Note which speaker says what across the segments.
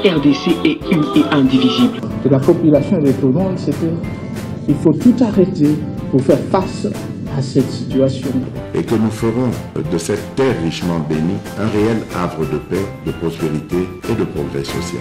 Speaker 1: RDC est une et indivisible.
Speaker 2: De la population électorale, c'est qu'il faut tout arrêter pour faire face à cette situation.
Speaker 3: Et que nous ferons de cette terre richement bénie un réel havre de paix, de prospérité et de progrès social.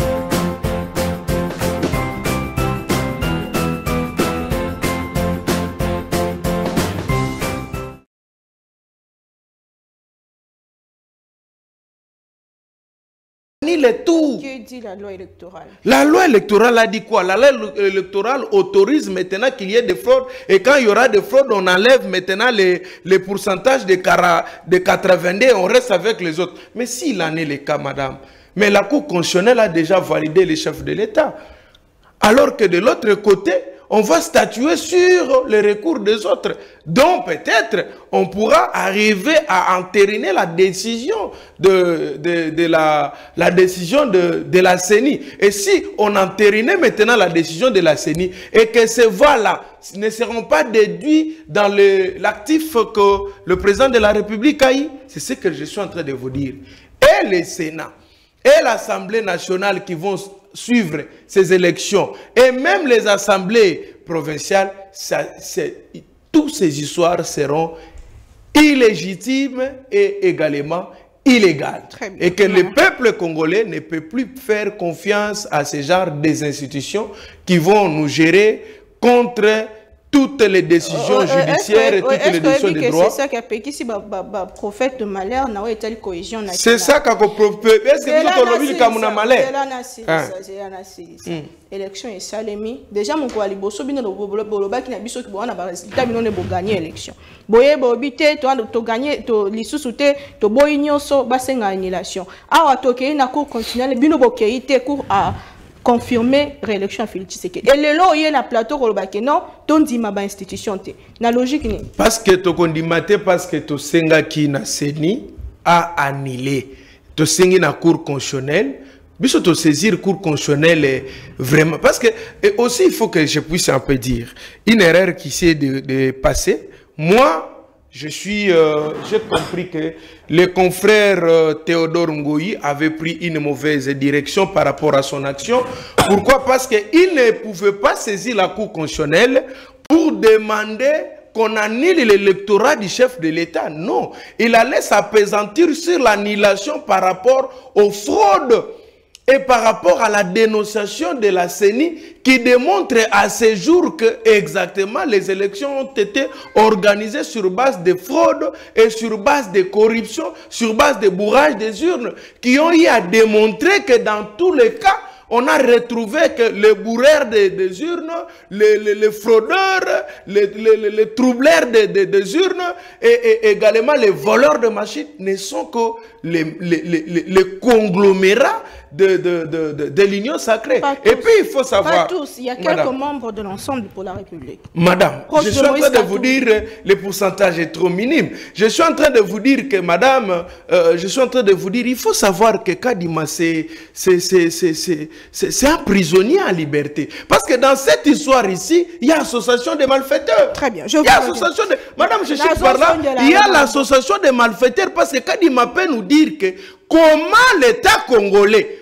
Speaker 4: Les tours.
Speaker 5: Que dit la loi électorale?
Speaker 4: La loi électorale a dit quoi? La loi électorale autorise maintenant qu'il y ait des fraudes. Et quand il y aura des fraudes, on enlève maintenant les pourcentages de 82 et on reste avec les autres. Mais s'il en est le cas, madame, mais la Cour constitutionnelle a déjà validé les chefs de l'État. Alors que de l'autre côté, on va statuer sur les recours des autres. Donc peut-être on pourra arriver à entériner la décision de la CENI. Et si on entérinait maintenant la décision de la CENI et que ces voix-là ne seront pas déduits dans l'actif que le président de la République a eu, c'est ce que je suis en train de vous dire. Et le Sénat et l'Assemblée nationale qui vont suivre ces élections, et même les assemblées provinciales, toutes ces histoires seront illégitimes et également illégales. Et que le peuple congolais ne peut plus faire confiance à ce genre des institutions qui vont nous gérer contre toutes les décisions judiciaires et toutes les décisions de droit.
Speaker 5: C'est ça qui a péqué si le prophète de malheur n'a pas été la cohésion nationale.
Speaker 4: C'est ça qui a prophète. Est-ce que nous avons vu le malheur?
Speaker 5: L'élection est salémi. Déjà, mon coalition, bosso bino boloba qui n'a biso qui boana ba résultat bino ne bo gagner élection. Boye bobité to gagner to lisusuté to boyinyoso basenga annulation. Awa to ke na cour constitutionnelle bino bo keité cour à confirmer réélection à Félix Tshisekedi. Et le lot, il y a un plateau qui non, ton dit ma institution. La logique ni.
Speaker 4: Parce que tu condimate, parce que tu senga qui na CENI a annulé. Tu sengi na cour constitutionnelle. Biso te saisir cour constitutionnelle vraiment. Parce que aussi, il faut que je puisse un peu dire. Une erreur qui s'est de passer. Moi, j'ai compris que le confrère Théodore Ngoyi avait pris une mauvaise direction par rapport à son action. Pourquoi? Parce qu'il ne pouvait pas saisir la Cour constitutionnelle pour demander qu'on annule l'électorat du chef de l'État. Non, il allait s'appesantir sur l'annulation par rapport aux fraudes et par rapport à la dénonciation de la CENI qui démontre à ce jour que exactement les élections ont été organisées sur base de fraude et sur base de corruption, sur base de bourrage des urnes, qui ont eu à démontrer que dans tous les cas, on a retrouvé que les bourreurs des urnes, les fraudeurs, les troubleurs des urnes et également les voleurs de machines ne sont que les conglomérats de l'Union sacrée. Et puis il faut savoir...
Speaker 5: Pas tous, il y a quelques membres de l'ensemble pour la République.
Speaker 4: Madame, je suis en train de vous dire le pourcentage est trop minime. Je suis en train de vous dire que madame, je suis en train de vous dire, il faut savoir que Kadima c'est un prisonnier en liberté. Parce que dans cette histoire ici, il y a association de malfaiteurs.
Speaker 5: Très bien.
Speaker 4: Il y a association de... Madame, je suis par là, il y a l'association des malfaiteurs parce que Kadima peut nous dire que comment l'État congolais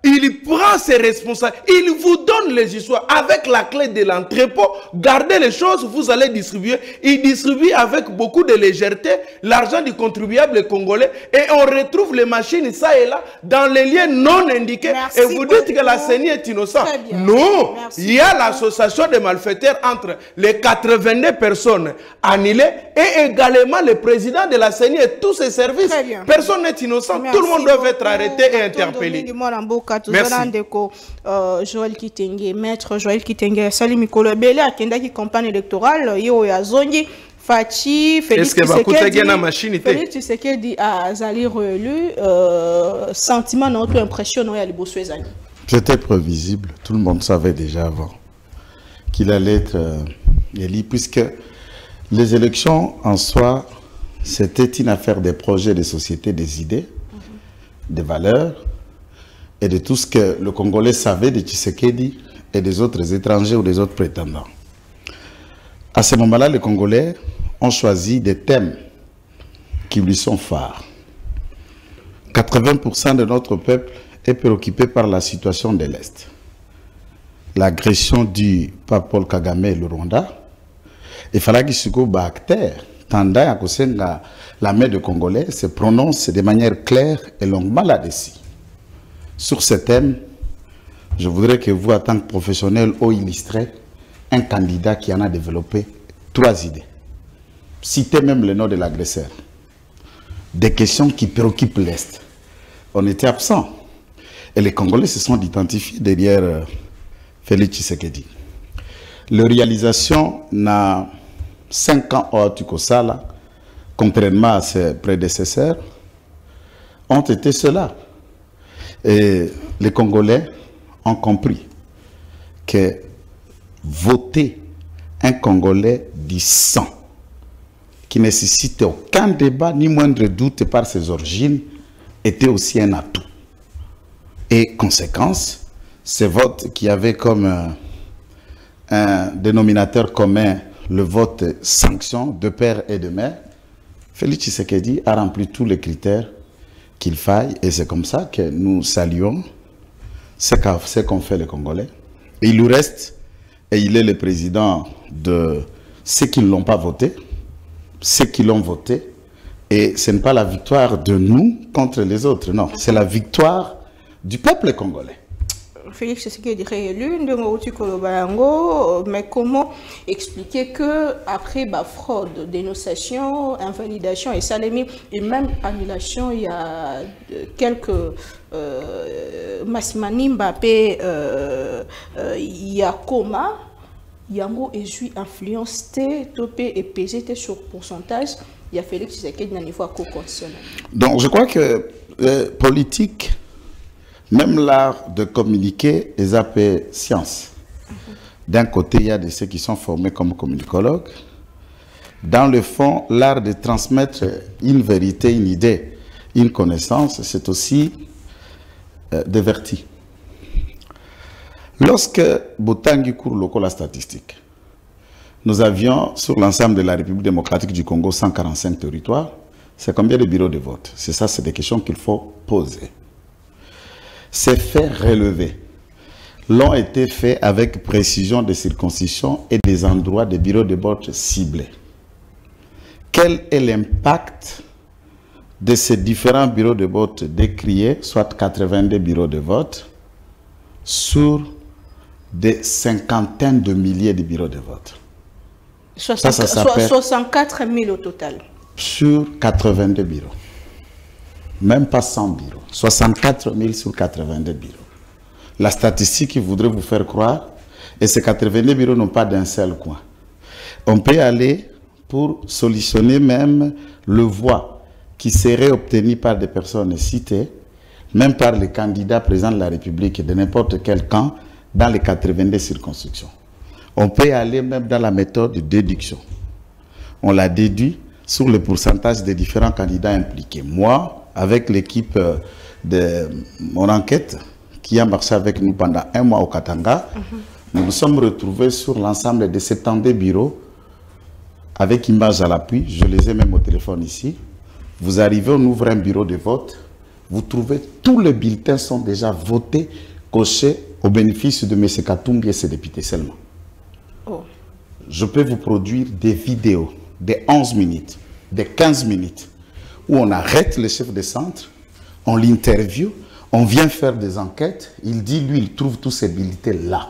Speaker 4: il prend ses responsabilités, il vous donne les histoires avec la clé de l'entrepôt, gardez les choses, vous allez distribuer. Il distribue avec beaucoup de légèreté l'argent du contribuable congolais et on retrouve les machines ça et là dans les liens non indiqués. Merci et vous dites que la CENI est innocente. Non, il y a l'association des malfaiteurs entre les 82 personnes annulées et également le président de la CENI et tous ses services. Personne n'est innocent. Tout le monde doit être arrêté et interpellé.
Speaker 5: Merci. Joël Kitenge, maître Joël Kitenge, Salim Mikolo Bele, à qui campagne électorale, yo ya zongi, Fachi, Félix Tshisekedi a Zali réélu, sentiment notre impression à l'Ibossuezani.
Speaker 6: C'était prévisible, tout le monde savait déjà avant qu'il allait être élu, puisque les élections en soi, c'était une affaire des projets, des sociétés, des idées, des valeurs, et de tout ce que le Congolais savait de Tshisekedi et des autres étrangers ou des autres prétendants. À ce moment-là, les Congolais ont choisi des thèmes qui lui sont phares. 80% de notre peuple est préoccupé par la situation de l'Est. L'agression due par Paul Kagame et le Rwanda. Il fallait que ce acteur, tendant à que la main de Congolais se prononce de manière claire et longuement là-dessus. Sur ce thème, je voudrais que vous, en tant que professionnel ou illustré, un candidat qui en a développé 3 idées. Citez même le nom de l'agresseur. Des questions qui préoccupent l'Est. On était absents. Et les Congolais se sont identifiés derrière Félix Tshisekedi. La réalisation n'a 5 ans au Tukosala, contrairement à ses prédécesseurs, ont été cela. Et les Congolais ont compris que voter un Congolais du sang, qui ne nécessitait aucun débat ni moindre doute par ses origines, était aussi un atout. Et conséquence, ce vote qui avait comme un dénominateur commun le vote sanction de père et de mère, Félix Tshisekedi a rempli tous les critères qu'il faille, et c'est comme ça que nous saluons ce qu'ont fait les Congolais. Et il nous reste, et il est le président de ceux qui ne l'ont pas voté, ceux qui l'ont voté, et ce n'est pas la victoire de nous contre les autres, non, c'est la victoire du peuple congolais.
Speaker 5: Félix Tshisekedi réélu, mais comment expliquer que après fraude, dénonciation, invalidation et salémie et même annulation, il y a quelques Masmani Mbappé, il y a coma, Yango et suis influence topé et pesé sur pourcentage, il y a Félix Tshisekedi à niveau co-constitutionnel.
Speaker 6: Donc je crois que politique, même l'art de communiquer est appelé science. D'un côté, il y a de ceux qui sont formés comme communicologues. Dans le fond, l'art de transmettre une vérité, une idée, une connaissance, c'est aussi des vertus. Lorsque Botangi court local la statistique, nous avions sur l'ensemble de la République démocratique du Congo 145 territoires. C'est combien de bureaux de vote? C'est ça, c'est des questions qu'il faut poser. Ces faits relevés l'ont été faits avec précision des circonscriptions et des endroits des bureaux de vote ciblés. Quel est l'impact de ces différents bureaux de vote décriés, soit 82 bureaux de vote, sur des cinquantaines de milliers de bureaux de vote?
Speaker 5: 64 000 au total.
Speaker 6: Sur 82 bureaux. Même pas 100 bureaux. 64 000 sur 82 bureaux. La statistique voudrait vous faire croire, et ces 82 bureaux n'ont pas d'un seul coin. On peut aller pour solutionner même le voix qui serait obtenu par des personnes citées, même par les candidats présidents de la République de n'importe quel camp dans les 82 circonscriptions. On peut aller même dans la méthode de déduction. On l'a déduit sur le pourcentage des différents candidats impliqués. Moi, avec l'équipe de mon enquête, qui a marché avec nous pendant 1 mois au Katanga, nous nous sommes retrouvés sur l'ensemble des 72 bureaux, avec image à l'appui, je les ai même au téléphone ici. Vous arrivez, on ouvre un bureau de vote, vous trouvez tous les bulletins sont déjà votés, cochés au bénéfice de M. Katumbi et ses députés seulement. Oh. Je peux vous produire des vidéos de 11 minutes, de 15 minutes, où on arrête le chef de centre, on l'interviewe, on vient faire des enquêtes, il dit, lui, il trouve tous ces bulletins là.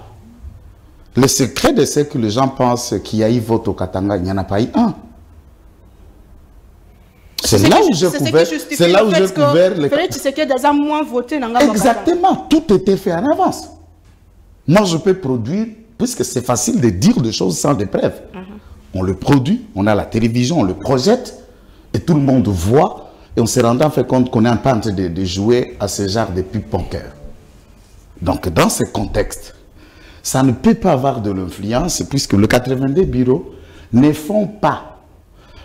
Speaker 6: Le secret de ce que les gens pensent qu'il y a eu vote au Katanga, il n'y en a pas eu un. C'est là où j'ai couvert. C'est là où j'ai couvert les. Exactement, tout était fait en avance. Moi, je peux produire, puisque c'est facile de dire des choses sans des preuves. On le produit, on a la télévision, on le projette, et tout le monde voit, et on s'est rendu compte qu'on est en train de jouer à ce genre de ping-poker. Donc, dans ce contexte, ça ne peut pas avoir de l'influence, puisque les 82 bureaux ne font pas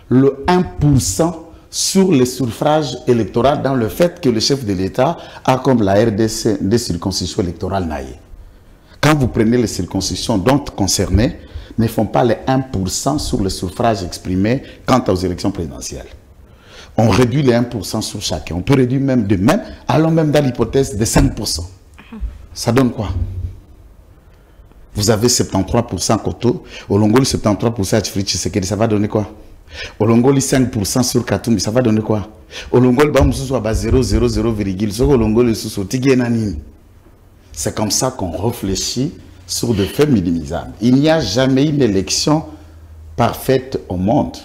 Speaker 6: le 1% sur les suffrages électoraux, dans le fait que le chef de l'État a, comme la RDC, des circonscriptions électorales naïves. Quand vous prenez les circonscriptions dont concernées, ne font pas les 1% sur le suffrage exprimé quant aux élections présidentielles. On réduit les 1% sur chacun. On peut réduire même de même, allons même dans l'hypothèse de 5%. Ça donne quoi? Vous avez 73% Koto, Olongoli 73% à Tshisekedi, ça va donner quoi? Olongoli 5% sur Katumbi, ça va donner quoi? Olongoli ba mususu ba 0,0,0, c'est comme ça qu'on réfléchit sur des faits minimisables. Il n'y a jamais une élection parfaite au monde.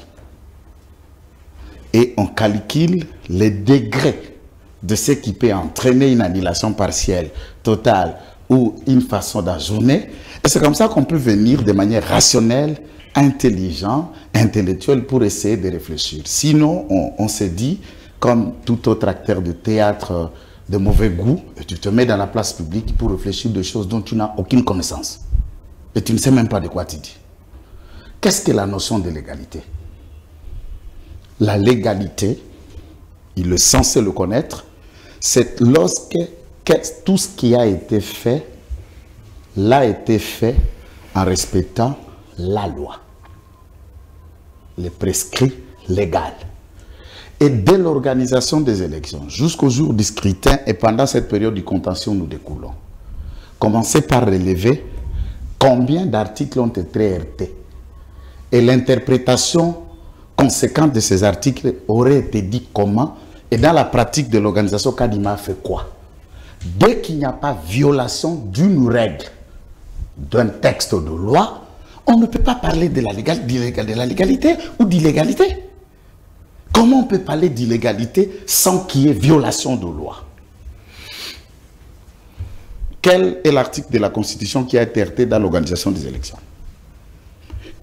Speaker 6: Et on calcule les degrés de ce qui peut entraîner une annulation partielle, totale ou une façon d'ajourner. Et c'est comme ça qu'on peut venir de manière rationnelle, intelligente, intellectuelle pour essayer de réfléchir. Sinon, on se dit, comme tout autre acteur de théâtre de mauvais goût, et tu te mets dans la place publique pour réfléchir de choses dont tu n'as aucune connaissance. Et tu ne sais même pas de quoi tu dis. Qu'est-ce que la notion de l'égalité? La légalité, il est censé le connaître, c'est lorsque tout ce qui a été fait, l'a été fait en respectant la loi, les prescrits légaux. Et dès l'organisation des élections, jusqu'au jour du scrutin et pendant cette période du contentieux où nous découlons, commencez par relever combien d'articles ont été heurtés. Et l'interprétation conséquente de ces articles aurait été dit comment, et dans la pratique de l'organisation, Kadima fait quoi? Dès qu'il n'y a pas violation d'une règle, d'un texte de loi, on ne peut pas parler de la légalité ou d'illégalité. Comment on peut parler d'illégalité sans qu'il y ait violation de loi? Quel est l'article de la Constitution qui a été heurté dans l'organisation des élections?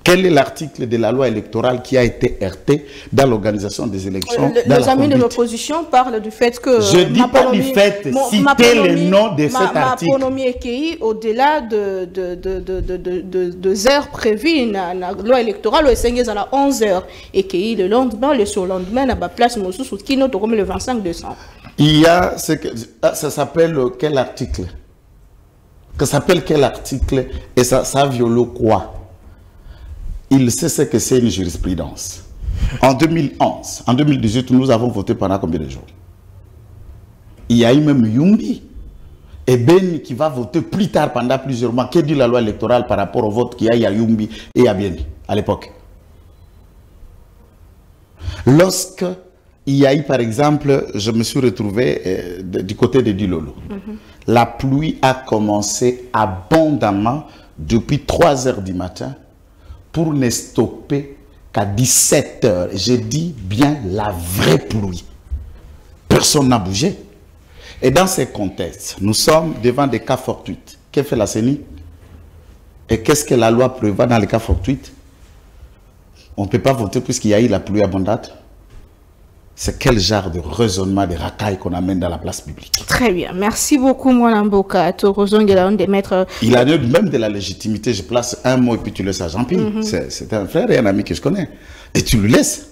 Speaker 6: Quel est l'article de la loi électorale qui a été heurté dans l'organisation des élections?
Speaker 5: Les amis de l'opposition parlent du fait que...
Speaker 6: Je ne dis pas du fait, citez les noms de cet article.
Speaker 5: Ma est au-delà de heures prévues dans la loi électorale, au 11 heures, et qui le lendemain, le surlendemain, à la place qui note comme le 25 décembre.
Speaker 6: Il y a ce que ça s'appelle quel article? Ça s'appelle quel article? Et ça viole quoi? Il sait ce que c'est une jurisprudence. En 2011, en 2018, nous avons voté pendant combien de jours? Il y a eu même Yumbi et Beni qui va voter plus tard pendant plusieurs mois. Qu'est-ce que dit la loi électorale par rapport au vote qu'il y a à Yumbi et à Beni à l'époque? Lorsque il y a eu, par exemple, je me suis retrouvé du côté de Dilolo. La pluie a commencé abondamment depuis 3 heures du matin pour ne stopper qu'à 17 heures. Je dis bien la vraie pluie. Personne n'a bougé. Et dans ces contextes, nous sommes devant des cas fortuits. Que fait la CENI? Et qu'est-ce que la loi prévoit dans les cas fortuits? On ne peut pas voter puisqu'il y a eu la pluie abondante. C'est quel genre de raisonnement, de racaille qu'on amène dans la place publique? Très bien. Merci beaucoup, Mwanamboka. Il a même de la légitimité. Je place un mot et puis tu laisses à Jean-Pierre. C'est un frère et un ami que je connais. Et tu le laisses.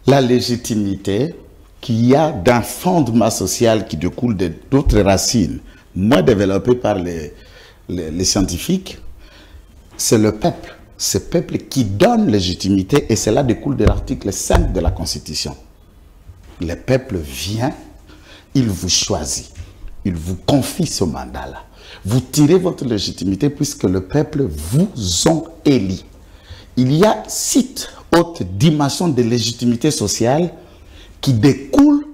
Speaker 6: La légitimité qu'il y a d'un fondement social qui découle d'autres racines, moins développées par les scientifiques, c'est le peuple. Ce peuple qui donne légitimité, et cela découle de l'article 5 de la Constitution. Le peuple vient, il vous choisit, il vous confie ce mandat-là. Vous tirez votre légitimité puisque le peuple vous ont élu. Il y a 6 autres dimensions de légitimité sociale qui découlent,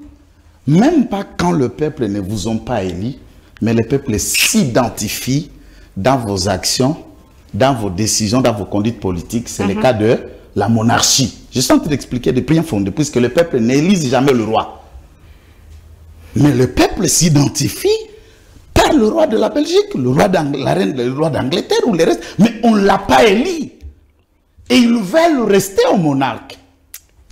Speaker 6: même pas quand le peuple ne vous ont pas élu, mais le peuple s'identifie dans vos actions, dans vos décisions, dans vos conduites politiques. C'est le cas de la monarchie. Je suis en train d'expliquer des bien fondés, puisque le peuple n'élise jamais le roi. Mais le peuple s'identifie par le roi de la Belgique, le roi la reine, le roi d'Angleterre ou le reste. Mais on ne l'a pas élu. Et ils veulent rester au monarque.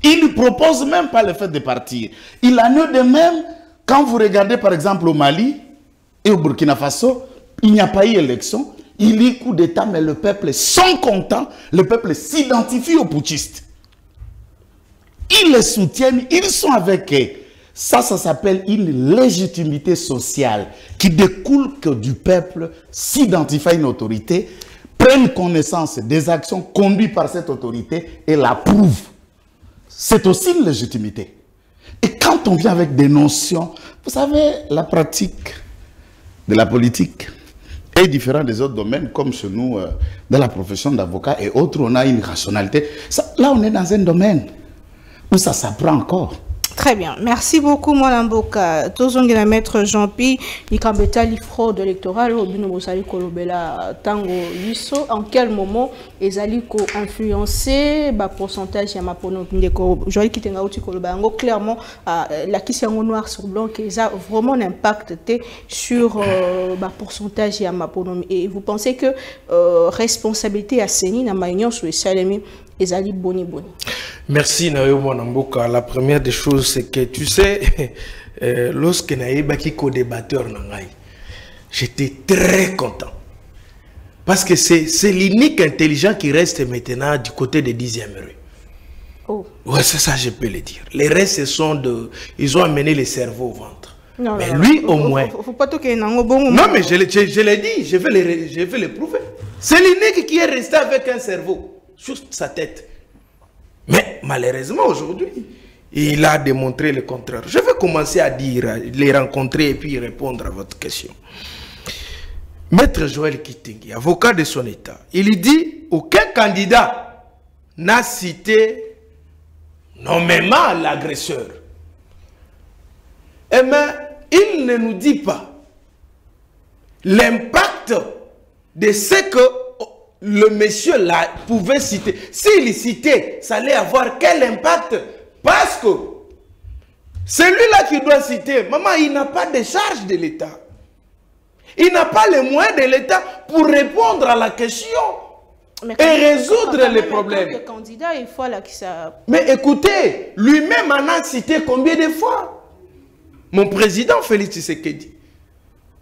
Speaker 6: Ils ne proposent même pas le fait de partir. Il en est de même quand vous regardez par exemple au Mali et au Burkina Faso, il n'y a pas eu élection. Il y a eu coup d'État, mais le peuple sont contents. Le peuple s'identifie aux putschistes. Ils les soutiennent, ils sont avec eux. Ça s'appelle une légitimité sociale qui découle que du peuple s'identifie à une autorité, prenne connaissance des actions conduites par cette autorité et l'approuve. c'est aussi une légitimité. Et quand on vient avec des notions, vous savez, la pratique de la politique est différente des autres domaines, comme chez nous, dans la profession d'avocat et autres, on a une rationalité. Ça, là, on est dans un domaine où ça s'apprend encore.
Speaker 5: Très bien. Merci beaucoup, Mwanamboka. Tozongela maître Jean-Pi, Ikambeta li fraude électorale, Obino Bosali Kolobela Tango Liso. En quel moment ezali ko influencer ba pourcentage ya mapono ndeko Joël Kitenga Uti Kolobango clairement la question noir sur blanc qui a vraiment un impact sur ba pourcentage ya mapono. Et vous pensez que responsabilité à Seni na maunion sur Salemi ezali boni boni.
Speaker 4: Merci Nayo Mwanamboka. La première des choses, c'est que tu sais, lorsque Naïbaki co-débatteur Nangaï, j'étais très content. Parce que c'est l'unique intelligent qui reste maintenant du côté des 10e rue.
Speaker 5: Oh.
Speaker 4: Ouais, c'est ça, je peux le dire. Les restes sont de... Ils ont amené le cerveau au ventre.
Speaker 5: Non,
Speaker 4: mais
Speaker 5: non,
Speaker 4: lui,
Speaker 5: non,
Speaker 4: au moins...
Speaker 5: Faut pas toquer non, bon,
Speaker 4: non, mais je l'ai dit, je vais le prouver. C'est l'unique qui est resté avec un cerveau sur sa tête. Mais malheureusement, aujourd'hui, il a démontré le contraire. Je vais commencer à dire, les rencontrer et puis répondre à votre question. Maître Joël Kitenge, avocat de son État, il dit aucun candidat n'a cité nommément l'agresseur. Eh bien, il ne nous dit pas l'impact de ce que le monsieur là pouvait citer. S'il citait, ça allait avoir quel impact? Parce que celui-là qui doit citer, maman, il n'a pas de charge de l'État. Il n'a pas les moyens de l'État pour répondre à la question et résoudre les problèmes.
Speaker 5: Candidat, il faut là que ça...
Speaker 4: Mais écoutez, lui-même en a cité combien de fois? Mon président Félix Tshisekedi,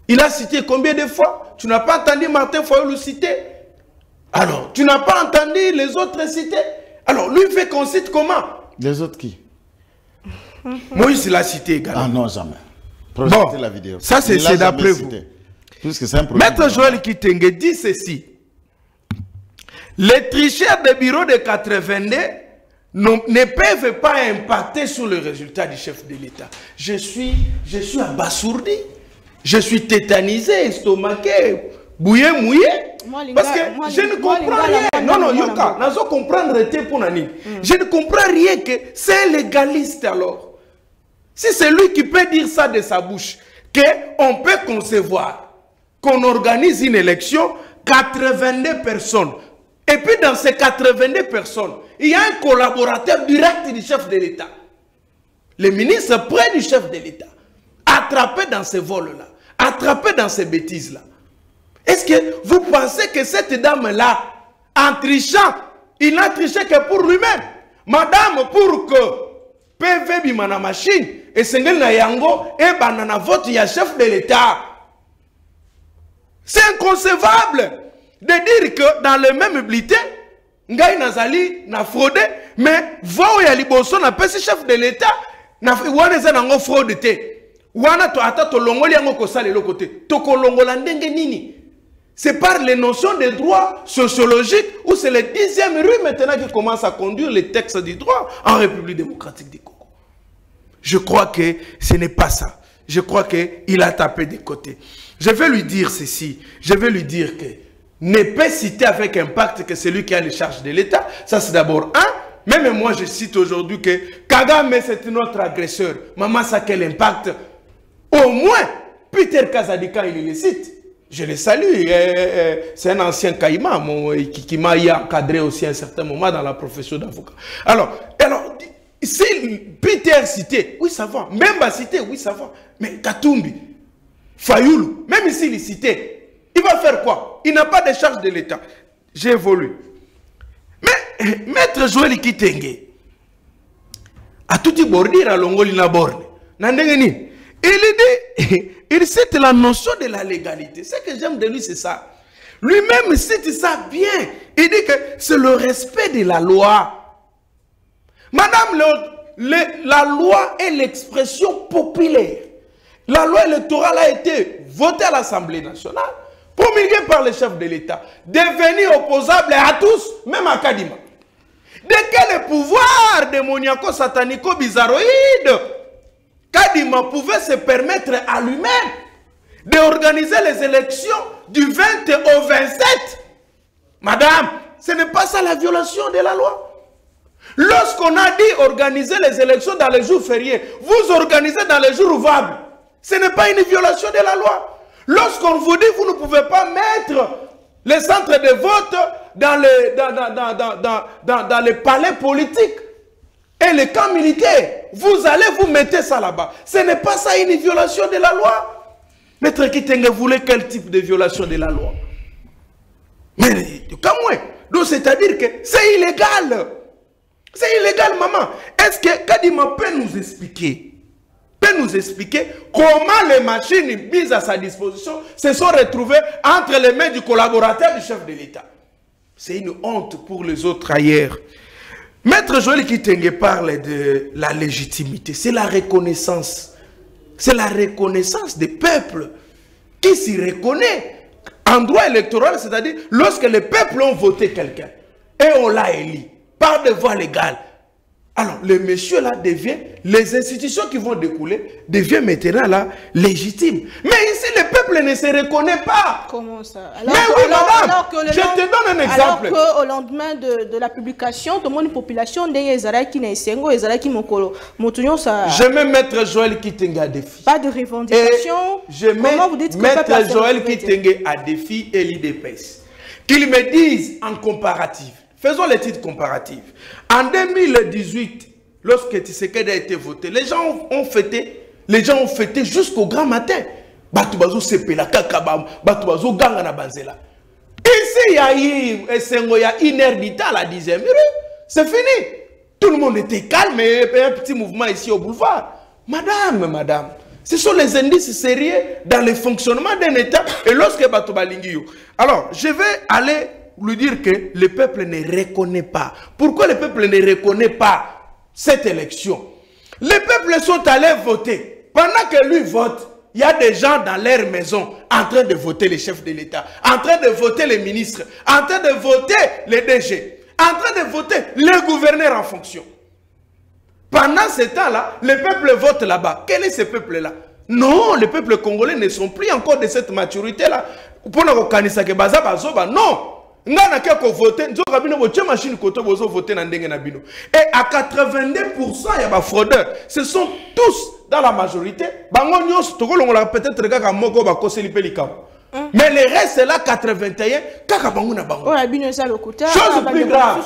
Speaker 4: il a cité combien de fois? Tu n'as pas entendu Martin Fayulu le citer? Alors, tu n'as pas entendu les autres citer? Alors, lui fait qu'on cite comment?
Speaker 6: Les autres qui?
Speaker 4: Moïse l'a cité également.
Speaker 6: Ah non, jamais.
Speaker 4: Bon,
Speaker 6: la vidéo.
Speaker 4: Ça c'est d'après vous. Maître Joël Kitenge dit ceci. Les tricheurs des bureaux de 82 ne peuvent pas impacter sur le résultat du chef de l'État. Je suis abasourdi. Je suis tétanisé, estomaqué, bouillé, mouillé. Parce que je ne comprends rien. Non, Yoka, je ne comprends rien. Je ne comprends rien que c'est un légaliste alors. Si c'est lui qui peut dire ça de sa bouche, qu'on peut concevoir, qu'on organise une élection, 82 personnes. Et puis dans ces 82 personnes, il y a un collaborateur direct du chef de l'État. Le ministre près du chef de l'État. Attrapé dans ces vols-là. Attrapé dans ces bêtises-là. Est-ce que vous pensez que cette dame-là, en trichant, il n'a triché que pour lui-même? Madame, pour que PV bimana machine, et Sengel na yango, et banana vote, il y a chef de l'État. C'est inconcevable de dire que dans le même bulletin, Ngaï Nazali n'a fraudé, mais voix ya liboso n'a pas chef de l'État, n'a pas fraude. Wana to ata to longoli yango ko sale lokote. To ko longola ndenge nini? C'est par les notions de droit sociologique où c'est le 10e rue maintenant qui commence à conduire les textes du droit en République démocratique du Congo. Je crois que ce n'est pas ça. Je crois qu'il a tapé des côtés. Je vais lui dire ceci. Je vais lui dire que ne peut citer avec impact que celui qui a les charges de l'État. Ça c'est d'abord un. Même moi je cite aujourd'hui que Kagame c'est notre agresseur. Maman ça quel impact? Au moins Peter Kazadika il le cite. Je le salue. C'est un ancien caïman qui m'a encadré aussi à un certain moment dans la profession d'avocat. Alors, si Peter cité, oui ça va. Même cité, oui ça va. Mais Katumbi, Fayulu, même s'il est cité, il va faire quoi? Il n'a pas de charge de l'État. J'ai évolué. Mais Maître Joël Kitenge, a tout dit bordir à Longolina Borne. Il cite la notion de la légalité. Ce que j'aime de lui, c'est ça. Lui-même cite ça bien. Il dit que c'est le respect de la loi. Madame, la loi est l'expression populaire. La loi électorale a été votée à l'Assemblée nationale, promulguée par le chef de l'État, devenue opposable à tous, même à Kadima. De quel pouvoir démoniaco satanico bizarroïde Kadima pouvait se permettre à lui-même d'organiser les élections du 20 au 27. Madame, ce n'est pas ça la violation de la loi. Lorsqu'on a dit organiser les élections dans les jours fériés, vous organisez dans les jours ouvrables. Ce n'est pas une violation de la loi. Lorsqu'on vous dit vous ne pouvez pas mettre les centres de vote dans les palais politiques et les camps militaires, vous allez vous mettre ça là-bas. Ce n'est pas ça une violation de la loi. Maître Kitenge voulait quel type de violation de la loi? Mais comme moi, donc c'est-à-dire que c'est illégal. C'est illégal, maman. Est-ce que Kadima peut nous expliquer comment les machines mises à sa disposition se sont retrouvées entre les mains du collaborateur du chef de l'État? C'est une honte pour les autres ailleurs. Maître Joël Kitenge parle de la légitimité. C'est la reconnaissance. C'est la reconnaissance des peuples qui s'y reconnaît en droit électoral, c'est-à-dire lorsque les peuples ont voté quelqu'un et on l'a élu par des voies légales. Alors, le monsieur là devient, les institutions qui vont découler deviennent maintenant là légitimes. Mais ici, le peuple ne se reconnaît pas.
Speaker 5: Comment ça?
Speaker 4: Alors, mais oui, madame, je te donne un exemple.
Speaker 5: Alors qu'au lendemain de la publication, tout le monde, population,
Speaker 4: je mets Maître Joël Kitenge à défi.
Speaker 5: Pas de revendication.
Speaker 4: Je mets Maître Joël Kitenge à défi et l'IDPS. Qu'ils me disent en comparatif. Faisons les titres comparatifs. En 2018, lorsque Tshisekedi a été voté, les gens ont fêté jusqu'au grand matin. Ici, il y a eu une heure du temps à la 10e. C'est fini. Tout le monde était calme et un petit mouvement ici au boulevard. Madame, ce sont les indices sérieux dans le fonctionnement d'un État. Et lorsque Batobalingio. Alors, je vais aller lui dire que le peuple ne reconnaît pas. Pourquoi le peuple ne reconnaît pas cette élection? Les peuples sont allés voter. Pendant que lui vote, il y a des gens dans leur maison en train de voter les chefs de l'État, en train de voter les ministres, en train de voter les DG, en train de voter les gouverneurs en fonction. Pendant ce temps-là, le peuple vote là-bas. Quel est ce peuple-là? Non, les peuples congolais ne sont plus encore de cette maturité-là. Pour non. Et à 82%, il y a des fraudeurs. Ce sont tous dans la majorité. Mais les restes, c'est là 81. Chose plus grave.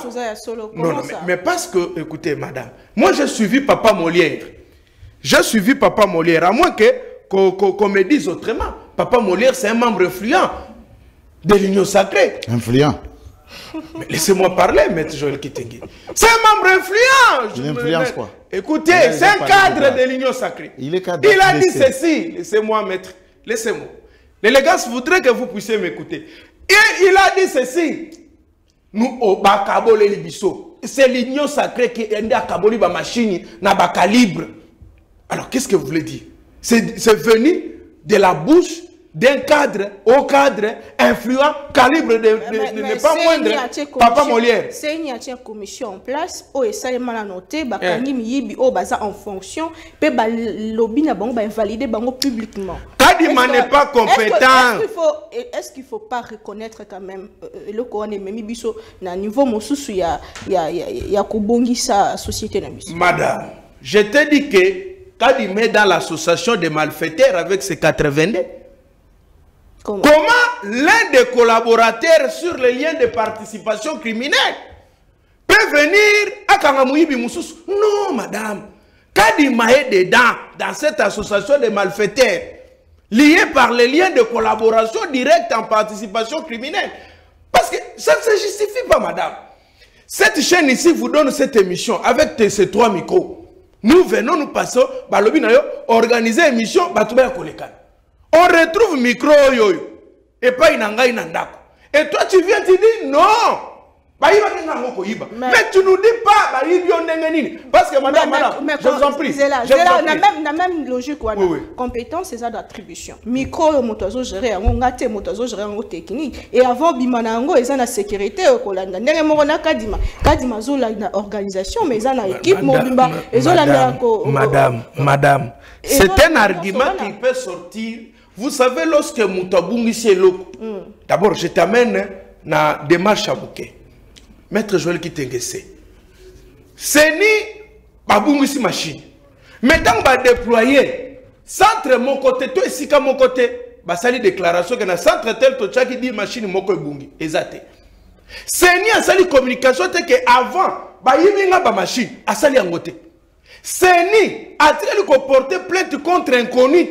Speaker 4: Non, mais parce que, écoutez, madame, moi j'ai suivi Papa Molière. À moins qu'on me dise autrement. Papa Molière, c'est un membre influent de l'Union sacrée.
Speaker 6: Influent.
Speaker 4: Laissez-moi parler, Maître Joël Kitenge. C'est un membre influent.
Speaker 6: Il influence quoi?
Speaker 4: Écoutez, c'est un cadre de l'Union sacrée. Il a dit ceci. Laissez-moi, maître. Laissez-moi. L'élégance voudrait que vous puissiez m'écouter. Et il a dit ceci. Nous, au Bakabole Libiso, c'est l'Union sacrée qui a dit à Kaboli ba machine na ba calibre. Alors, qu'est-ce que vous voulez dire? C'est venu de la bouche d'un cadre au cadre influent, calibre de pas moindre, Papa Molière.
Speaker 5: C'est une commission en place, où ça est mal noté, bakani miyibi au baza en fonction, pe ba lobby na bango ba invalider bango publiquement.
Speaker 4: Kadima n'est pas compétent.
Speaker 5: Est-ce qu'il faut pas reconnaître quand même le Coran et même biso na niveau mosusu ya kobongisa société na biso.
Speaker 4: Madame, je te dis que Kadima est dans l'association des malfaiteurs avec ses 82. Comment l'un des collaborateurs sur les liens de participation criminelle peut venir à Kangamouibi Moussous? Non, madame. Kadima est dedans, dans cette association de malfaiteurs, liés par les liens de collaboration directe en participation criminelle. Parce que ça ne se justifie pas, madame. Cette chaîne ici vous donne cette émission avec ces 3 micros. Nous venons, nous passons, organiser une émission, on retrouve micro yoyo et pas inanga inandako. Et toi tu viens te dire non. Mais tu nous dis pas, parce que madame, je vous en prie.
Speaker 5: C'est la même logique.
Speaker 4: Oui.
Speaker 5: Compétence, c'est ça d'attribution. Micro, motozo gérer, on a motozo gérer en technique. Et avant, bimanango, ils ont la sécurité au Kolanda. N'importe Kadima, ils ont la organisation, mais ils ont la équipe mobimba.
Speaker 4: Madame, c'est un argument qui peut sortir. Vous savez, lorsque Moutabungi c'est loko, d'abord, je t'amène na démarche à bouquet. Maître Joël qui t'engaisse. C'est ni babungisi machine. Mais quand on va déployer, centre mon côté, toi ici qu'à mon côté, bah ça les déclarations que na centre tel to qui dit machine moko bungi. Exact. C'est ni à sali communication que avant, bah yibinga ba machine, à sali angote. C'est ni à tel ko porter plainte contre inconnu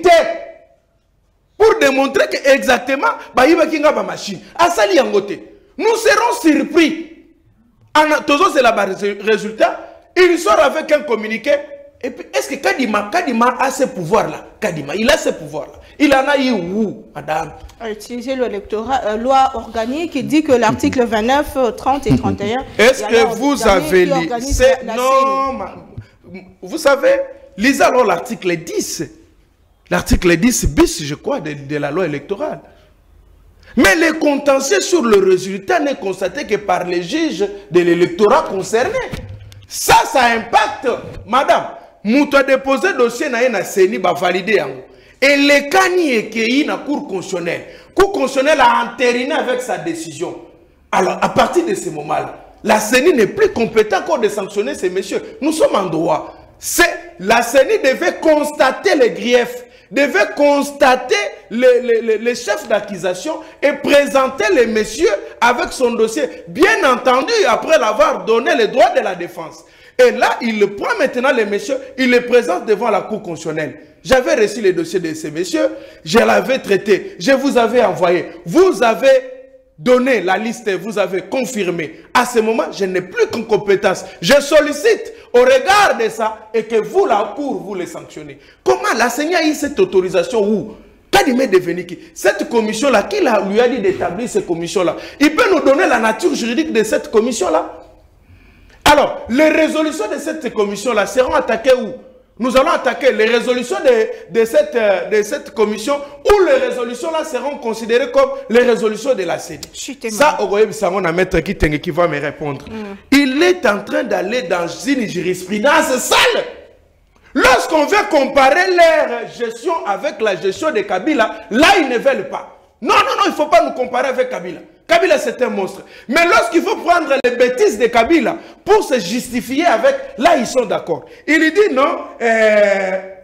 Speaker 4: pour démontrer que exactement bah yibinga ba machine, à sali angote. Nous serons surpris. Toujours c'est le résultat. Il sort avec un communiqué. Et puis, est-ce que Kadima a ce pouvoir-là? Kadima, il a ce pouvoir-là. Il en a eu où, madame?
Speaker 5: Utiliser loi organique qui dit que l'article 29, 30 et 31.
Speaker 4: Est-ce que vous avez lu? Non, vous savez, lisez alors l'article 10. L'article 10 bis, je crois, de la loi électorale. Mais le contentieux sur le résultat n'est constaté que par les juges de l'électorat concerné. Ça impacte. Madame, Moutou a déposé le dossier na CENI va valider. Et le cas est qu'il y a une cour constitutionnelle. La cour constitutionnelle a entériné avec sa décision. Alors, à partir de ce moment-là, la CENI n'est plus compétente encore de sanctionner ces messieurs. Nous sommes en droit. La CENI devait constater les griefs, devait constater les chefs d'accusation et présenter les messieurs avec son dossier. Bien entendu, après l'avoir donné les droits de la défense. Et là, il le prend maintenant les messieurs, il les présente devant la cour constitutionnelle. J'avais reçu les dossiers de ces messieurs, je l'avais traité, je vous avais envoyé, vous avez donné la liste, vous avez confirmé. À ce moment, je n'ai plus qu'une compétence. Je sollicite au regard de ça et que vous, la cour, vous les sanctionnez. Comment l'enseignant a eu cette autorisation où Kadima est devenu qui? Cette commission-là, qui lui a dit d'établir cette commission-là? Il peut nous donner la nature juridique de cette commission-là? Alors, les résolutions de cette commission-là seront attaquées où? Nous allons attaquer les résolutions de cette commission ou les résolutions-là seront considérées comme les résolutions de la CENI. Ça, maître qui va me répondre. Il est en train d'aller dans une jurisprudence sale. Lorsqu'on veut comparer leur gestion avec la gestion de Kabila, là, ils ne veulent pas. Non, il ne faut pas nous comparer avec Kabila. Kabila, c'est un monstre. Mais lorsqu'il faut prendre les bêtises de Kabila pour se justifier avec, là, ils sont d'accord. Il dit non,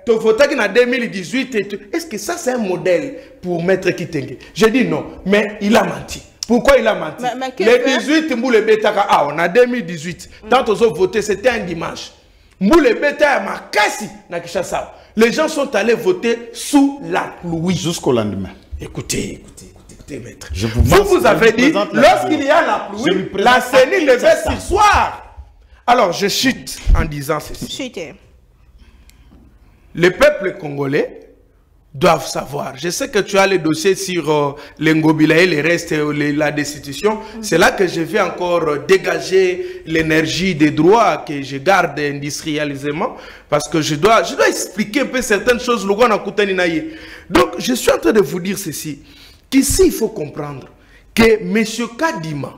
Speaker 4: Tofotaki en 2018, est-ce que ça, c'est un modèle pour Maître Kitenge? Je dis non, mais il a menti. Pourquoi il a menti? Les 18, Mboule Betaka, on a 2018. Tant aux autres votés, c'était un dimanche. Mboule Betaka, Makasi, Nakishasa. Les gens sont allés voter sous la pluie.
Speaker 6: Jusqu'au lendemain.
Speaker 4: Écoutez, maître. Vous avez dit, lorsqu'il y a la pluie, la CENI devait s'asseoir. Alors, je chute en disant ceci.
Speaker 5: Chutez.
Speaker 4: Les peuples congolais doivent savoir. Je sais que tu as les dossiers sur les Ngobila et les restes, la destitution. C'est là que je vais encore dégager l'énergie des droits que je garde industrialisement. Parce que je dois expliquer un peu certaines choses. Donc, je suis en train de vous dire ceci. Qu'ici, il faut comprendre que M. Kadima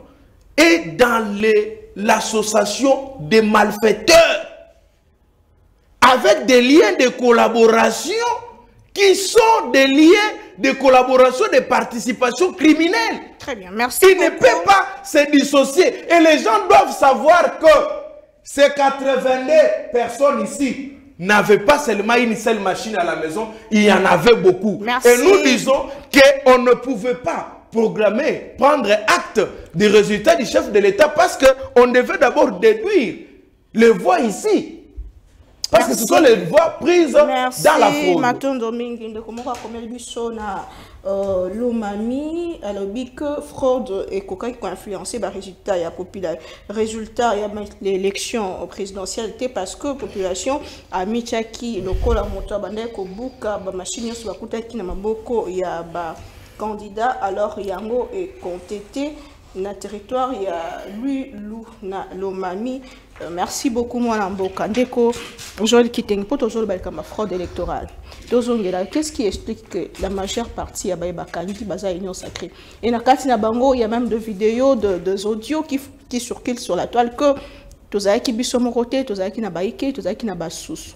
Speaker 4: est dans l'association des malfaiteurs avec des liens de collaboration qui sont des liens de collaboration, de participation criminelle.
Speaker 5: Très bien, merci.
Speaker 4: Il ne peut pas se dissocier. Et les gens doivent savoir que ces 82 personnes ici n'avaient pas seulement une seule machine à la maison, il y en avait beaucoup.
Speaker 5: Merci.
Speaker 4: Et nous disons qu'on ne pouvait pas programmer, prendre acte des résultats du chef de l'État parce qu'on devait d'abord déduire les voix ici. Parce que ce sont les voix prises dans la fraude.
Speaker 5: L'Omami, alors que fraude et coca qui ont influencé le résultat, il y a résultat, il y a l'élection présidentielle, parce que la population a mis qui le col à moto bandé ko buka ba machine sur la kuta qui n'a maboko il y a ba candidat alors yango est contesté na territoire il y a lui na Lomami. Merci beaucoup moi Namboka ndeko aujourd'hui qui t'en pour toujours comme fraude électorale. Qu'est-ce qui explique que la majeure partie ya bakandi baza union sacrée et na kati na bango il y a même des vidéos des audios qui circulent sur la toile que tozaki biso moroté tozaki na baike tozaki na basusu.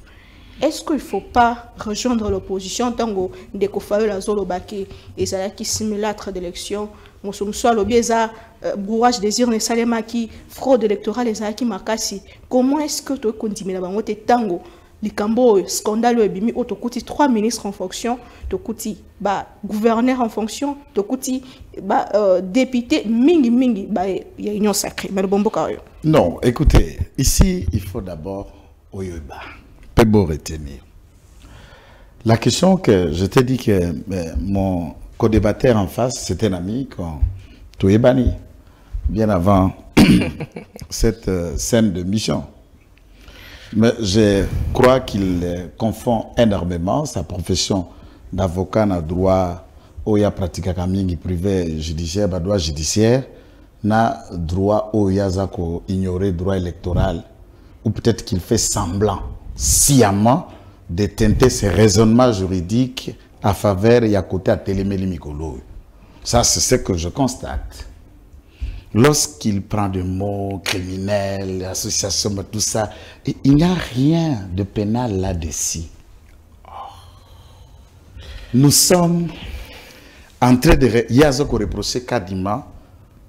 Speaker 5: Est-ce qu'il ne faut pas rejoindre l'opposition tango ndeko Fayola Zolobaki et zalaki simulacre d'élection Mosomso lobi eza bourrage des urnes salemaki fraude électorale ezalaki makasi. Comment est-ce que tu continues na bango te tango likambo scandale ebimi otokuti 3 ministres en fonction tokuti ba gouverneur en fonction tokuti ba député mingi ba ya union sacrée mais bombo kayo.
Speaker 6: Non, écoutez, ici il faut d'abord oyoba peut beau retenir. La question que je t'ai dit que mon co-débatteur en face, c'est un ami quand tout est banni, bien avant cette scène de mission. Mais je crois qu'il confond énormément sa profession d'avocat na droit oya pratique kamingi privé judiciaire, ba droit judiciaire, na droit oya zako ignorer droit électoral, ou peut-être qu'il fait semblant sciemment de tenter ses raisonnements juridiques à faveur et à côté à Téléméli Mikolo. Ça, c'est ce que je constate. Lorsqu'il prend des mots criminels, association, tout ça, il n'y a rien de pénal là-dessus. Nous sommes en train de... Il y a ce qu'on reprochait Kadima,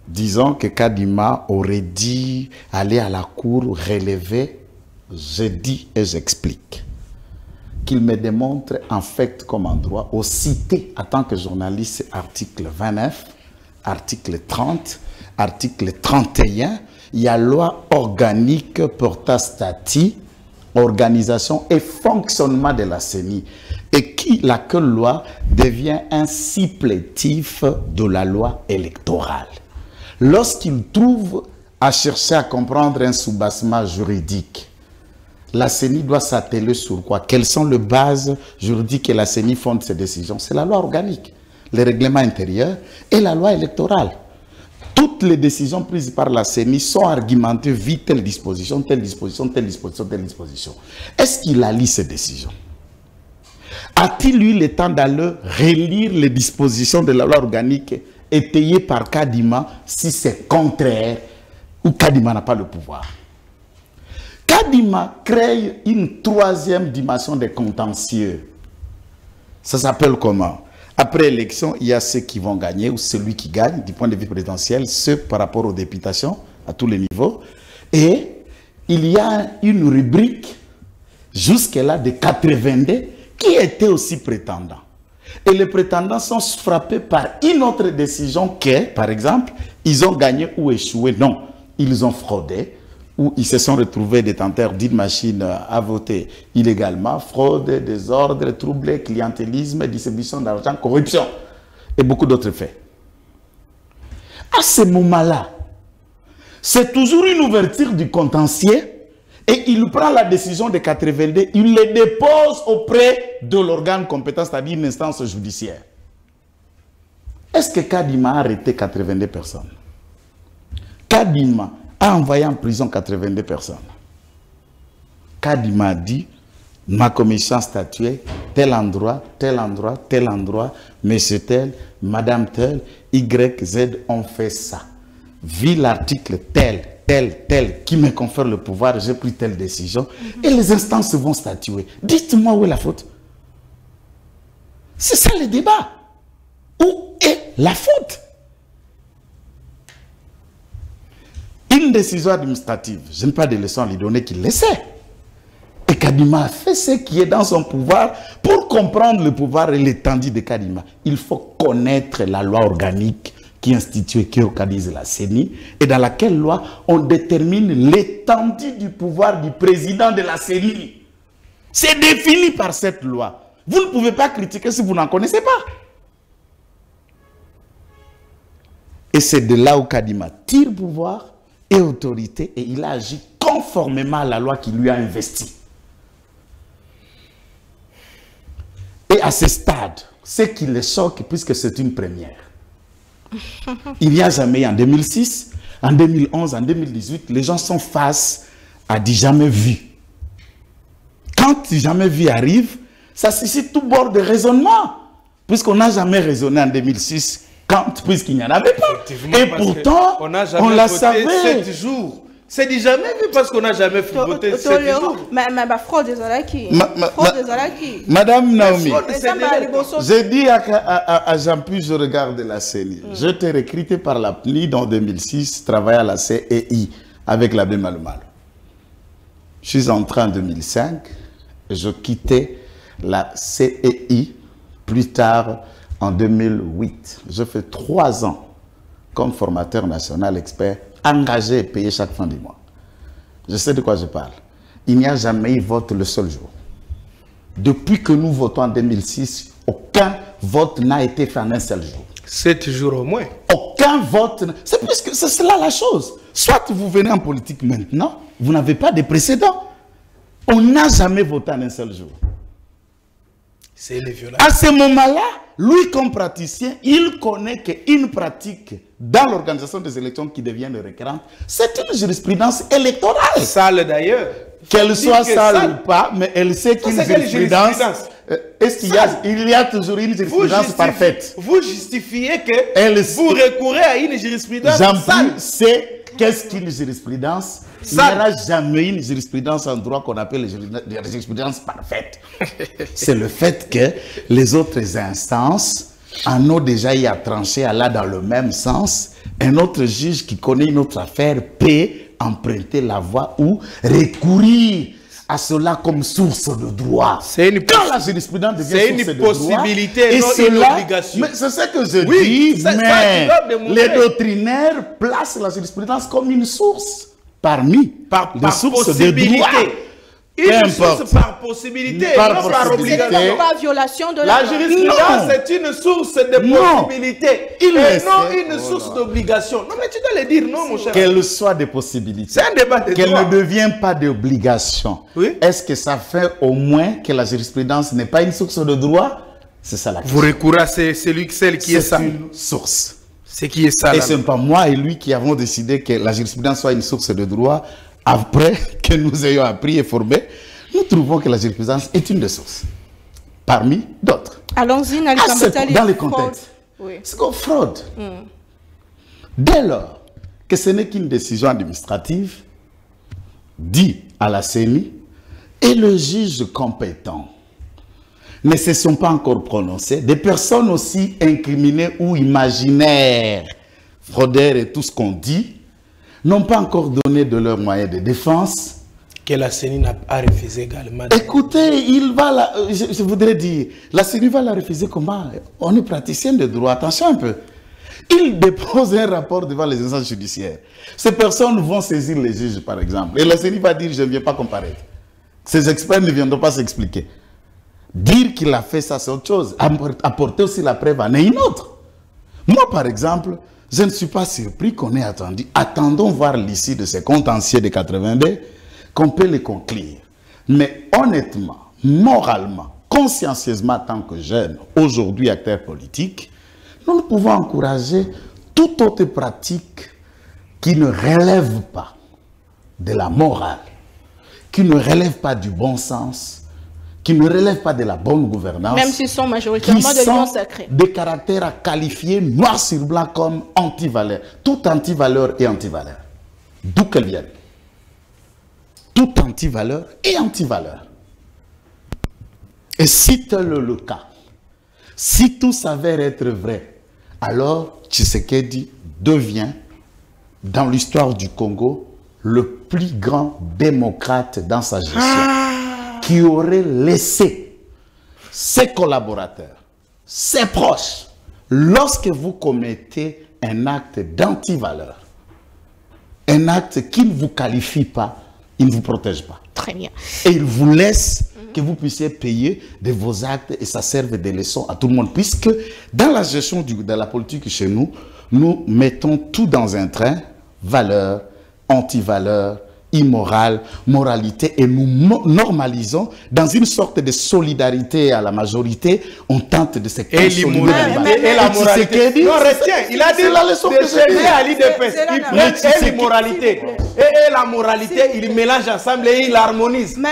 Speaker 6: disant que Kadima aurait dû aller à la cour relever. Je dis et j'explique. Qu'il me démontre en fait comme en droit, au cité en tant que journaliste, article 29, article 30, article 31, il y a loi organique portant statut, organisation et fonctionnement de la CENI. Et qui, laquelle loi devient un supplétif de la loi électorale. Lorsqu'il trouve à chercher à comprendre un soubassement juridique, la CENI doit s'atteler sur quoi? Quelles sont les bases juridiques que la CENI fonde ses décisions? C'est la loi organique, le règlement intérieur et la loi électorale. Toutes les décisions prises par la CENI sont argumentées via telle disposition, telle disposition, telle disposition, telle disposition. Est-ce qu'il a lu ces décisions? A-t-il eu le temps d'aller relire les dispositions de la loi organique étayées par Kadima si c'est contraire ou Kadima n'a pas le pouvoir? Kadima crée une troisième dimension des contentieux. Ça s'appelle comment? Après l'élection, il y a ceux qui vont gagner ou celui qui gagne du point de vue présidentiel, ceux par rapport aux députations à tous les niveaux. Et il y a une rubrique jusque-là de 82 qui étaient aussi prétendants. Et les prétendants sont frappés par une autre décision que, par exemple, ils ont gagné ou échoué. Non, ils ont fraudé. Où ils se sont retrouvés détenteurs d'une machine à voter illégalement, fraude, désordre, trouble, clientélisme, distribution d'argent, corruption et beaucoup d'autres faits. À ce moment-là, c'est toujours une ouverture du contentieux et il prend la décision de 82, il les dépose auprès de l'organe compétent, c'est-à-dire une instance judiciaire. Est-ce que Kadima a arrêté 82 personnes? Kadima a envoyé en prison 82 personnes. Kadima a dit, ma commission a statué, tel endroit, tel endroit, tel endroit, monsieur tel, madame tel, Y, Z, on fait ça. Vu l'article tel, tel, tel, qui me confère le pouvoir, j'ai pris telle décision, et les instances vont statuer. Dites-moi où est la faute. C'est ça le débat. Où est la faute? Une décision administrative, je n'ai pas de leçon à lui donner qu'il le sait. Et Kadima a fait ce qui est dans son pouvoir pour comprendre le pouvoir et l'étendue de Kadima. Il faut connaître la loi organique qui institue et qui organise la CENI et dans laquelle loi on détermine l'étendue du pouvoir du président de la CENI. C'est défini par cette loi. Vous ne pouvez pas critiquer si vous n'en connaissez pas. Et c'est de là où Kadima tire pouvoir et autorité, et il a agi conformément à la loi qui lui a investi. Et à ce stade, ce qui le choque, puisque c'est une première, Il n'y a jamais en 2006, en 2011, en 2018, les gens sont face à du jamais vu. Quand du jamais vu arrive, ça suscite tout bord de raisonnement, puisqu'on n'a jamais raisonné en 2006, puisqu'il n'y en avait pas. Et pourtant, on la savait.
Speaker 4: 7 jours. C'est du jamais vu parce qu'on n'a jamais voté 7 jours.
Speaker 5: Mais fraude
Speaker 6: Madame Naomi, j'ai dit à Jean-Pierre, je regarde la CENI. Je t'ai recruté par la PNID en 2006, travaillé à la CEI avec l'abbé Malumalo. Je suis entré en 2005 et je quittais la CEI plus tard en 2008. Je fais 3 ans comme formateur national expert, engagé et payé chaque fin du mois. Je sais de quoi je parle. Il n'y a jamais eu vote le seul jour. Depuis que nous votons en 2006, aucun vote n'a été fait en un seul jour.
Speaker 4: 7 jours au moins.
Speaker 6: Aucun vote. C'est cela la chose. Soit vous venez en politique maintenant, vous n'avez pas de précédent. On n'a jamais voté en un seul jour.
Speaker 4: C'est les violences.
Speaker 6: À ce moment-là, lui comme praticien, il connaît qu'une pratique dans l'organisation des élections qui devient récurrente, c'est une jurisprudence électorale.
Speaker 4: Sale d'ailleurs.
Speaker 6: Qu'elle soit sale ou pas, mais elle sait qu'une jurisprudence... Est-ce qu'il y a toujours une jurisprudence parfaite?
Speaker 4: Vous justifiez que vous recourez à une jurisprudence sale.
Speaker 6: C'est qu'est-ce qu'une jurisprudence? Il n'y aura jamais une jurisprudence en droit qu'on appelle la jurisprudence parfaite. C'est le fait que les autres instances en ont déjà y à trancher, à là dans le même sens. Un autre juge qui connaît une autre affaire peut emprunter la voie ou recourir à cela comme source de droit. Quand la jurisprudence devient source de droit, c'est une possibilité, non une obligation. Mais c'est ce que je dis, mais les doctrinaires placent la jurisprudence comme une source parmi les sources de droit.
Speaker 4: Une source par possibilité, non par obligation.
Speaker 5: Par violation de
Speaker 4: la jurisprudence est une source de possibilité et non une source d'obligation. Non, mais tu dois le dire, non, mon cher.
Speaker 6: Qu'elle soit des possibilités.
Speaker 4: C'est un débat de
Speaker 6: qu'elle ne devient pas d'obligation.
Speaker 4: Oui.
Speaker 6: Est-ce que ça fait au moins que la jurisprudence n'est pas une source de droit? C'est ça la question.
Speaker 4: Vous recourez à celle qui est ça.
Speaker 6: C'est une source.
Speaker 4: C'est qui est ça.
Speaker 6: Et ce n'est pas moi et lui qui avons décidé que la jurisprudence soit une source de droit. Après que nous ayons appris et formé, nous trouvons que la jurisprudence est une des sources, parmi d'autres.
Speaker 5: Allons-y
Speaker 6: dans le contexte. Oui. C'est comme fraude. Dès lors que ce n'est qu'une décision administrative, dit à la CENI, et le juge compétent ne se sont pas encore prononcés, des personnes aussi incriminées ou imaginaires, fraudeurs et tout ce qu'on dit, n'ont pas encore donné de leurs moyens de défense.
Speaker 4: Que la CENI n'a pas refusé également.
Speaker 6: Écoutez, je voudrais dire, la CENI va la refuser comment? On est praticien de droit, attention un peu. Il dépose un rapport devant les instances judiciaires. Ces personnes vont saisir les juges, par exemple. Et la CENI va dire, je ne viens pas comparaître. Ces experts ne viendront pas s'expliquer. Dire qu'il a fait ça, c'est autre chose. Apporter aussi la preuve en est une autre. Moi, par exemple, je ne suis pas surpris qu'on ait attendu. Attendons voir l'issue de ces contentieux de 82, qu'on peut les conclure. Mais honnêtement, moralement, consciencieusement, en tant que jeunes, aujourd'hui acteurs politiques, nous ne pouvons encourager toute autre pratique qui ne relève pas de la morale, qui ne relève pas du bon sens, qui ne relèvent pas de la bonne gouvernance,
Speaker 5: même s'ils sont majoritairement de l'union sacrée,
Speaker 6: de caractère à qualifier noir sur blanc comme anti-valeur. Tout anti-valeur est anti-valeur. D'où qu'elle vienne. Tout anti-valeur est anti-valeur. Et si tel est le cas, si tout s'avère être vrai, alors Tshisekedi devient, dans l'histoire du Congo, le plus grand démocrate dans sa gestion. Qui aurait laissé ses collaborateurs, ses proches, lorsque vous commettez un acte d'anti-valeur, un acte qui ne vous qualifie pas, il ne vous protège pas.
Speaker 5: Très bien.
Speaker 6: Et il vous laisse que vous puissiez payer de vos actes et ça serve de leçon à tout le monde. Puisque dans la gestion de la politique chez nous, nous mettons tout dans un train, valeur, anti-valeur, immorale, moralité, et nous normalisons dans une sorte de solidarité à la majorité, on tente de se consolider.
Speaker 4: Et la moralité. Non, retiens, il a dit la leçon de changer à l'IDPS. Il prend l'immoralité et la moralité, il mélange ensemble et il harmonise.
Speaker 6: Non,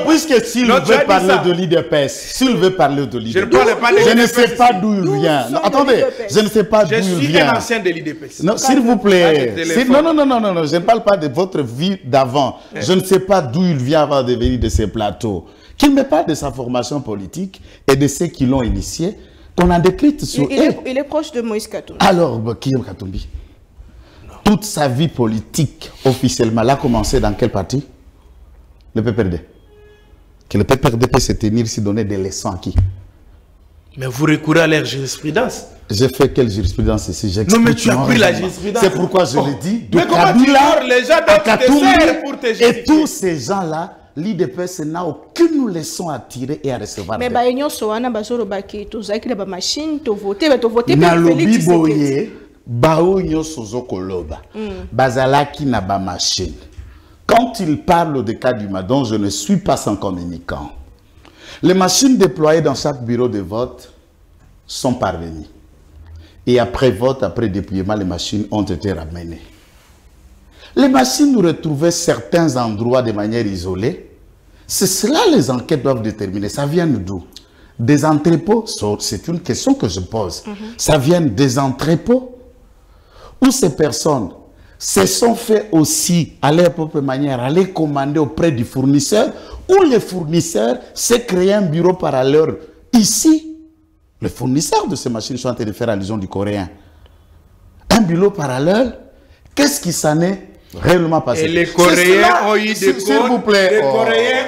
Speaker 6: puisque s'il veut parler de l'IDPS, je ne sais pas d'où il vient. Attendez, je ne sais pas d'où il vient.
Speaker 4: Je suis un ancien de l'IDPS.
Speaker 6: Non, s'il vous plaît. Non, je ne parle pas de votre vie d'avant. Je ne sais pas d'où il vient avant de venir de ces plateaux. Qu'il me parle de sa formation politique et de ceux qui l'ont initié, qu'on a décrite sur
Speaker 5: il est proche de Moïse Katumbi.
Speaker 6: Alors, qui est Katumbi? Toute sa vie politique, officiellement, l'a commencé dans quel parti? Le PPRD. Que le PPRD peut se tenir ici, donner des leçons à qui?
Speaker 4: Mais vous recourez à leur jurisprudence.
Speaker 6: J'ai fait quelle jurisprudence ici?
Speaker 4: Non, mais tu as pris la jurisprudence.
Speaker 6: C'est pourquoi je le dis.
Speaker 4: Mais comment tu ignores les gens pour te justifier?
Speaker 6: Et tous ces gens-là, l'IDPS n'a aucune leçon à tirer et à recevoir.
Speaker 5: Mais baïnyo soana bazoro baki to zaki la machine to voter
Speaker 6: na lobi boye bao nyo sozo koloba bazalaki na ba machine. Quand il parle des cas du Madon, je ne suis pas sans communicant. Les machines déployées dans chaque bureau de vote sont parvenues. Et après vote, après déploiement, les machines ont été ramenées. Les machines nous retrouvaient certains endroits de manière isolée. C'est cela les enquêtes doivent déterminer. Ça vient d'où? Des entrepôts? C'est une question que je pose. Ça vient des entrepôts? Où ces personnes se sont fait aussi, à leur propre manière, aller commander auprès du fournisseur, ou les fournisseurs s'est créé un bureau parallèle ici. Les fournisseurs de ces machines sont en train de faire allusion du coréen. Un bureau parallèle, qu'est-ce qui s'en est réellement passé?
Speaker 4: Et les Coréens ont eu des
Speaker 6: s'il vous plaît,
Speaker 4: les Coréens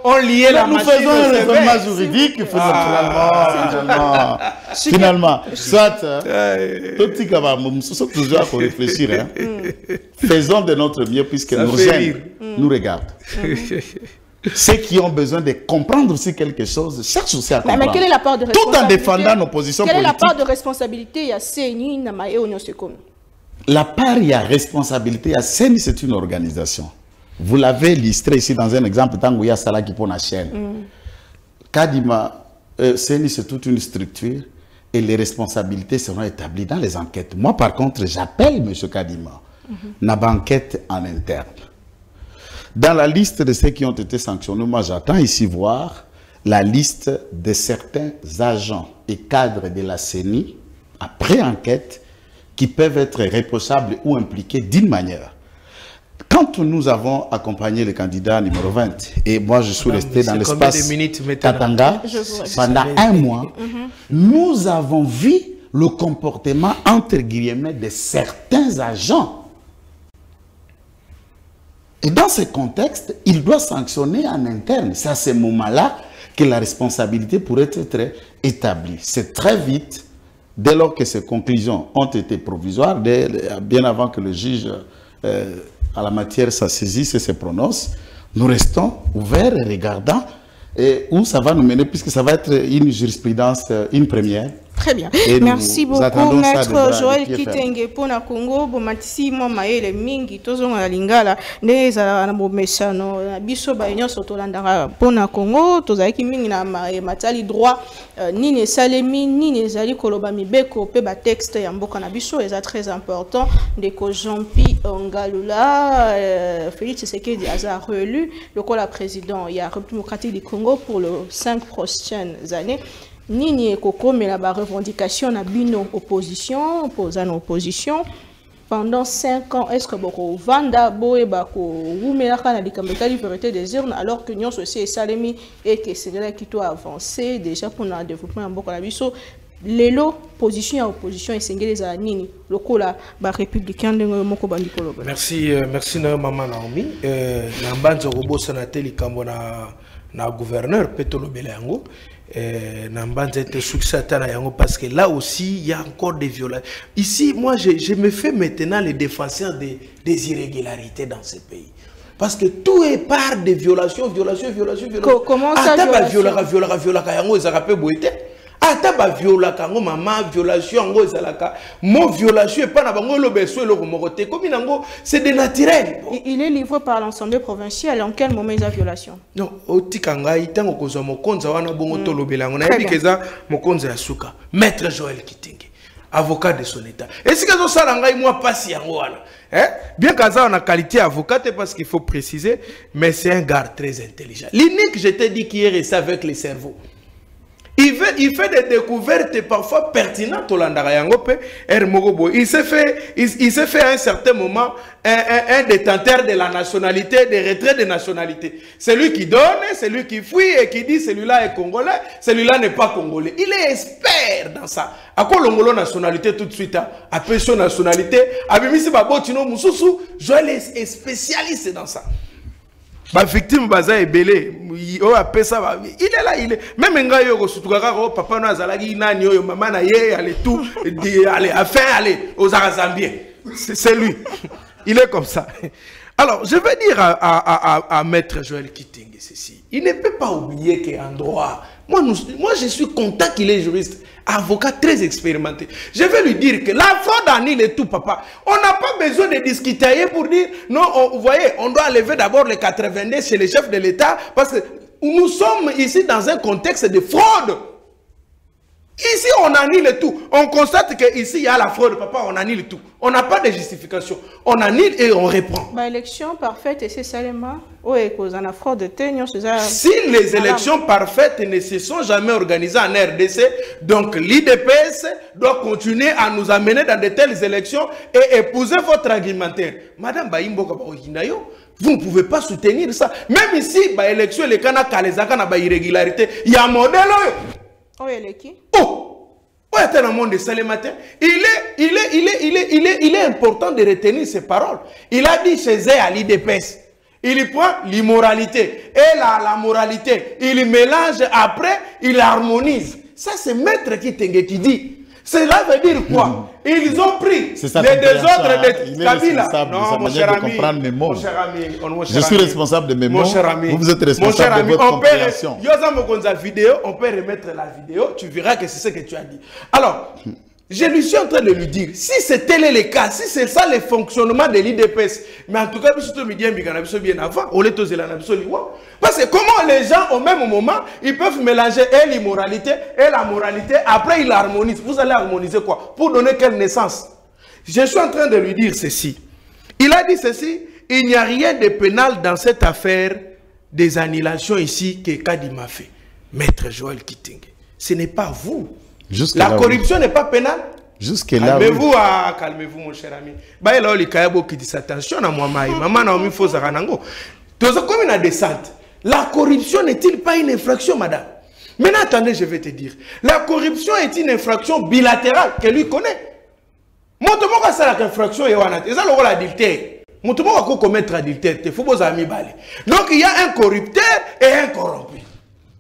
Speaker 4: ont lié la machine.
Speaker 6: Nous faisons un raisonnement juridique, finalement. Soit, toujours à réfléchir. Faisons de notre mieux puisque nos gènes nous regardent. Ceux qui ont besoin de comprendre aussi quelque chose cherchent aussi à comprendre.
Speaker 5: Mais quelle est la part de responsabilité?
Speaker 6: Tout en défendant nos positions politiques.
Speaker 5: Quelle est la part de responsabilité? Il y a CENI, Namae, Union Secours.
Speaker 6: La part, il y a responsabilité. Il y a CENI, c'est une organisation. Vous l'avez illustré ici dans un exemple, Tanguya Sala qui pose la chaîne. Kadima, CENI, c'est toute une structure et les responsabilités seront établies dans les enquêtes. Moi, par contre, j'appelle M. Kadima, n'a pas enquête en interne. Dans la liste de ceux qui ont été sanctionnés, moi j'attends ici voir la liste de certains agents et cadres de la CENI, après enquête, qui peuvent être reprochables ou impliqués d'une manière. Quand nous avons accompagné le candidat numéro 20, et moi je suis resté dans l'espace Katanga pendant un mois, nous avons vu le comportement entre guillemets de certains agents. Et dans ce contexte, il doit sanctionner en interne. C'est à ce moment-là que la responsabilité pourrait être établie. C'est très vite, dès lors que ces conclusions ont été provisoires, bien avant que le juge à la matière se saisisse et se prononce, nous restons ouverts et regardants et où ça va nous mener, puisque ça va être une jurisprudence, une première.
Speaker 5: Très bien. Et merci beaucoup, Maître Joël Kitenge pour na Congo. Bon, matisi moi maele mingi tozo na lingala neza na bomesano na biso ba union sotolandanga pour na Congo tozaki mingi na matali droit ni ne salemi ni ne zali koloba mibeko pe ba texte ya mboka na biso est très important de ko Jean-Pi Ngalula Félix Tshisekedi a relu le la président il y a République démocratique du Congo pour les 5 prochaines années. Nini Koko mais la revendication na bino opposition opposant opposition pendant 5 ans. Est-ce que boko vanda boye bako wumela kana likameka liberté des urnes alors que nous aussi salemi et que c'est là qui doit avancer déjà pour le développement mboko na biso lelo position à opposition et sengeli za nini lokola ba républicain ndenge moko bandi koloba.
Speaker 4: Merci merci na maman Naomi na mbanzo robosa na teli kambo na gouverneur Petolo Belango. Parce que là aussi il y a encore des violences. Ici moi je me fais maintenant les défenseurs des irrégularités dans ce pays. Parce que tout est part de violations.
Speaker 5: Comment ça
Speaker 4: ata ba viola kango maman violation ngo ezalaka mo violation et pas na bango lo beso le moroté comme nango c'est de naturel.
Speaker 5: Il est livré par l'Assemblée provinciale. En quel moment il y a violation? Non,
Speaker 4: otikanga itango kozo mokonza wana bongo to lobelango na yebi keza mokonza ya suka maître Joël Kitenge avocat de son état. Est-ce que ça sala ngai moi passe yango wana? Bien qu'Aza on a qualité avocat parce qu'il faut préciser, mais c'est un gars très intelligent. L'unique je t'ai dit qui est resté avec le cerveau. Il fait des découvertes parfois pertinentes au Landarayangope. Il s'est fait à un certain moment un détenteur de la nationalité, des retraits de nationalité. C'est lui qui donne, c'est lui qui fuit et qui dit celui-là est congolais, celui-là n'est pas congolais. Il est expert dans ça. À quoi l'ongolo nationalité tout de suite, à pension nationalité, à Bimisi Babotino Moussousou, Joël est spécialiste dans ça. Ma victime baza est belé, il est là, il est même un gars papa no azalaki nani oyo maman na ye allez tout allez enfin aller aux Zambiens. C'est lui. Il est comme ça. Alors, je vais dire à maître Joël Kitenge ceci. Il ne peut pas oublier qu'en droit, moi je suis content qu'il est juriste, avocat très expérimenté. Je vais lui dire que la fraude annule et tout, papa. On n'a pas besoin de discuter pour dire, non, vous voyez, on doit lever d'abord les 82 chez les chefs de l'État, parce que nous sommes ici dans un contexte de fraude. Ici, on annule tout. On constate qu'ici, il y a la fraude, papa, on annule tout. On n'a pas de justification. On annule et on reprend.
Speaker 5: Bah, élection parfaite, et c'est seulement...
Speaker 4: Si les élections parfaites ne se sont jamais organisées en RDC, donc l'IDPS doit continuer à nous amener dans de telles élections et épouser votre argumentaire. Madame Baïmbo, vous ne pouvez pas soutenir ça. Même ici, l'élection, les canaux, les irrégularités, il y a un modèle.
Speaker 5: Oh, il est qui?
Speaker 4: Oh! Dans le monde de Salématin, il est important de retenir ses paroles. Il a dit chez eux à l'IDPS, il prend l'immoralité et la moralité, il mélange après, il harmonise. Ça c'est maître Kitenge qui dit. Cela veut dire quoi? Ils ont pris les désordres de Kabila.
Speaker 6: Non, mon cher ami, mon cher ami, je suis responsable de mes mots. Vous êtes responsable de votre compréhension.
Speaker 4: On peut remettre la vidéo, tu verras que c'est ce que tu as dit. Alors, je lui suis en train de lui dire, si c'est tel est le cas, si c'est ça le fonctionnement de l'IDPS, mais en tout cas, bien avant, parce que comment les gens, au même moment, ils peuvent mélanger l'immoralité et la moralité, après ils harmonisent. Vous allez harmoniser quoi? Pour donner quelle naissance? Je suis en train de lui dire ceci. Il a dit ceci, il n'y a rien de pénal dans cette affaire des annulations ici que Kadima fait. Maître Joël Kitenge, ce n'est pas vous. La corruption n'est pas pénale.
Speaker 6: Jusque-là.
Speaker 4: Calmez-vous, calmez-vous, mon cher ami. Bah, là, il y a beaucoup qui disent attention à moi, maman, Naomi Fosaranango. Comme une descente. La corruption n'est-il pas une infraction, madame? Maintenant, attendez, je vais te dire. La corruption est une infraction bilatérale que lui connaît. Moi, tout le monde a une infraction, et ça, le rôle adultère. Moi, tout le monde a commettre adultère. Il faut vos amis baller. Donc, il y a un corrupteur et un corrompu.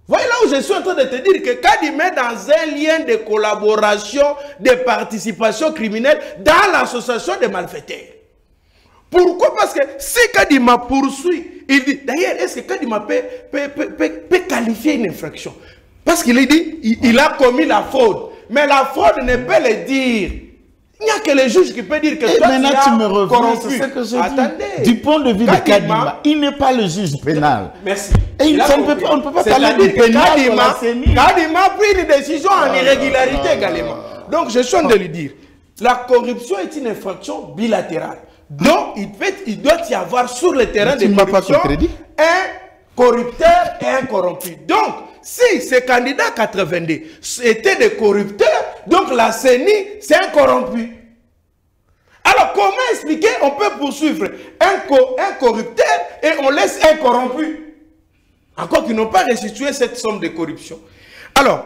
Speaker 4: Voyez là où je suis en train de te dire que quand il met dans un lien de collaboration, de participation criminelle dans l'association des malfaiteurs. Pourquoi? Parce que si Kadima poursuit, il dit, d'ailleurs, est-ce que Kadima peut qualifier une infraction? Parce qu'il dit, il a commis la fraude. Mais la fraude ne peut le dire. Il n'y a que le juge qui peut dire que
Speaker 6: toi, maintenant tu me reviens, c'est ce que je dis. Du point de vue de Kadima, il n'est pas le juge pénal.
Speaker 4: Merci.
Speaker 6: Et on ne peut pas parler du pénal.
Speaker 4: Kadima a pris des décisions en irrégularité également. Donc je suis en train de lui dire, la corruption est une infraction bilatérale. Donc il doit y avoir sur le terrain de corruption un corrupteur et un corrompu. Donc, si ces candidats 82 étaient des corrupteurs, donc la CENI, c'est un corrompu. Alors, comment expliquer? On peut poursuivre un corrupteur et on laisse un corrompu. Encore qu'ils n'ont pas restitué cette somme de corruption. Alors,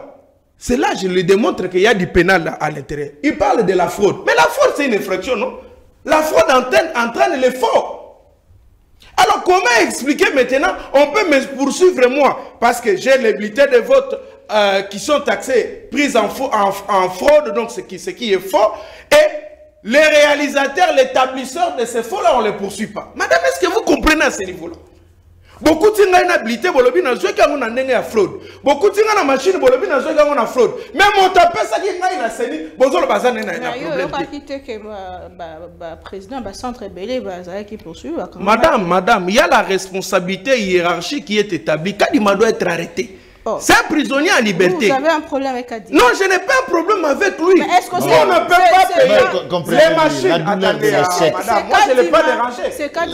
Speaker 4: c'est là que je lui démontre qu'il y a du pénal à l'intérieur. Il parle de la fraude. Mais la fraude, c'est une infraction, non? La fraude entraîne les faux. Alors, comment expliquer maintenant? On peut me poursuivre moi, parce que j'ai les bulletins de vote qui sont taxés, pris en fraude, donc ce qui est faux, et les réalisateurs, l'établisseur de ces faux-là, on ne les poursuit pas. Madame, est-ce que vous comprenez à ce niveau-là? Beaucoup de inhabilité, bolobi na joué quand on a ndenge fraude. Beaucoup de na machine, bolobi na joué quand on a fraude. Même on tape ça qui est la CENI, bonjour le bazar n'a problème.
Speaker 5: Pas quitter que président ba centre belé bazar qui poursuit.
Speaker 4: Madame, il y a la responsabilité hiérarchique qui est établie. Kadima doit être arrêté. C'est un prisonnier en liberté.
Speaker 5: Vous avez un problème avec Kadima?
Speaker 4: Non, je n'ai pas un problème avec lui.
Speaker 5: Mais est-ce que
Speaker 4: on ne peut pas payer les machines?
Speaker 6: Attendez,
Speaker 4: madame, moi je ne l'ai pas dérangé.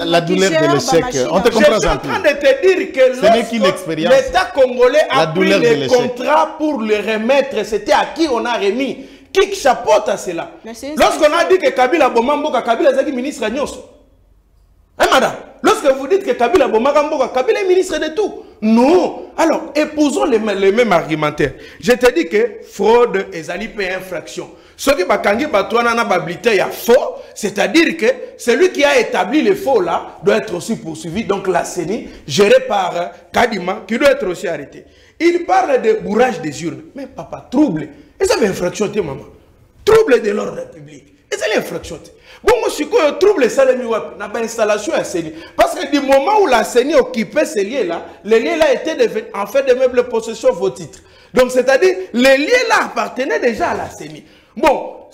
Speaker 6: La douleur de l'échec, on te comprend.
Speaker 4: Je suis en train de te dire que lorsque l'État congolais a pris les contrats pour le remettre, c'était à qui on a remis? Qui chapeaute à cela? Lorsqu'on a dit que Kabila Bomamboka, Kabila est ministre Agnoso. Hein, madame? Lorsque vous dites que Kabila Bomamboka, Kabila est ministre de tout. Non. Alors, épousons les mêmes argumentaires. Je te dis que fraude et zalipe infraction. Ce qui bakangi batouana na bablité ya faux, c'est-à-dire que celui qui a établi les faux là doit être aussi poursuivi. Donc la CENI, gérée par Kadima, qui doit être aussi arrêté. Il parle de bourrage des urnes. Mais papa, trouble. Et ça fait infraction, maman. Trouble de l'ordre public. Et c'est l'infraction. Bon, moi, je suis trouble ça n'a pas installation à CENI. Parce que du moment où la CENI occupait ces liens-là, les liens-là étaient en fait de meubles possession vos titres. Donc, c'est-à-dire, les liens-là appartenaient déjà à la CENI. Bon,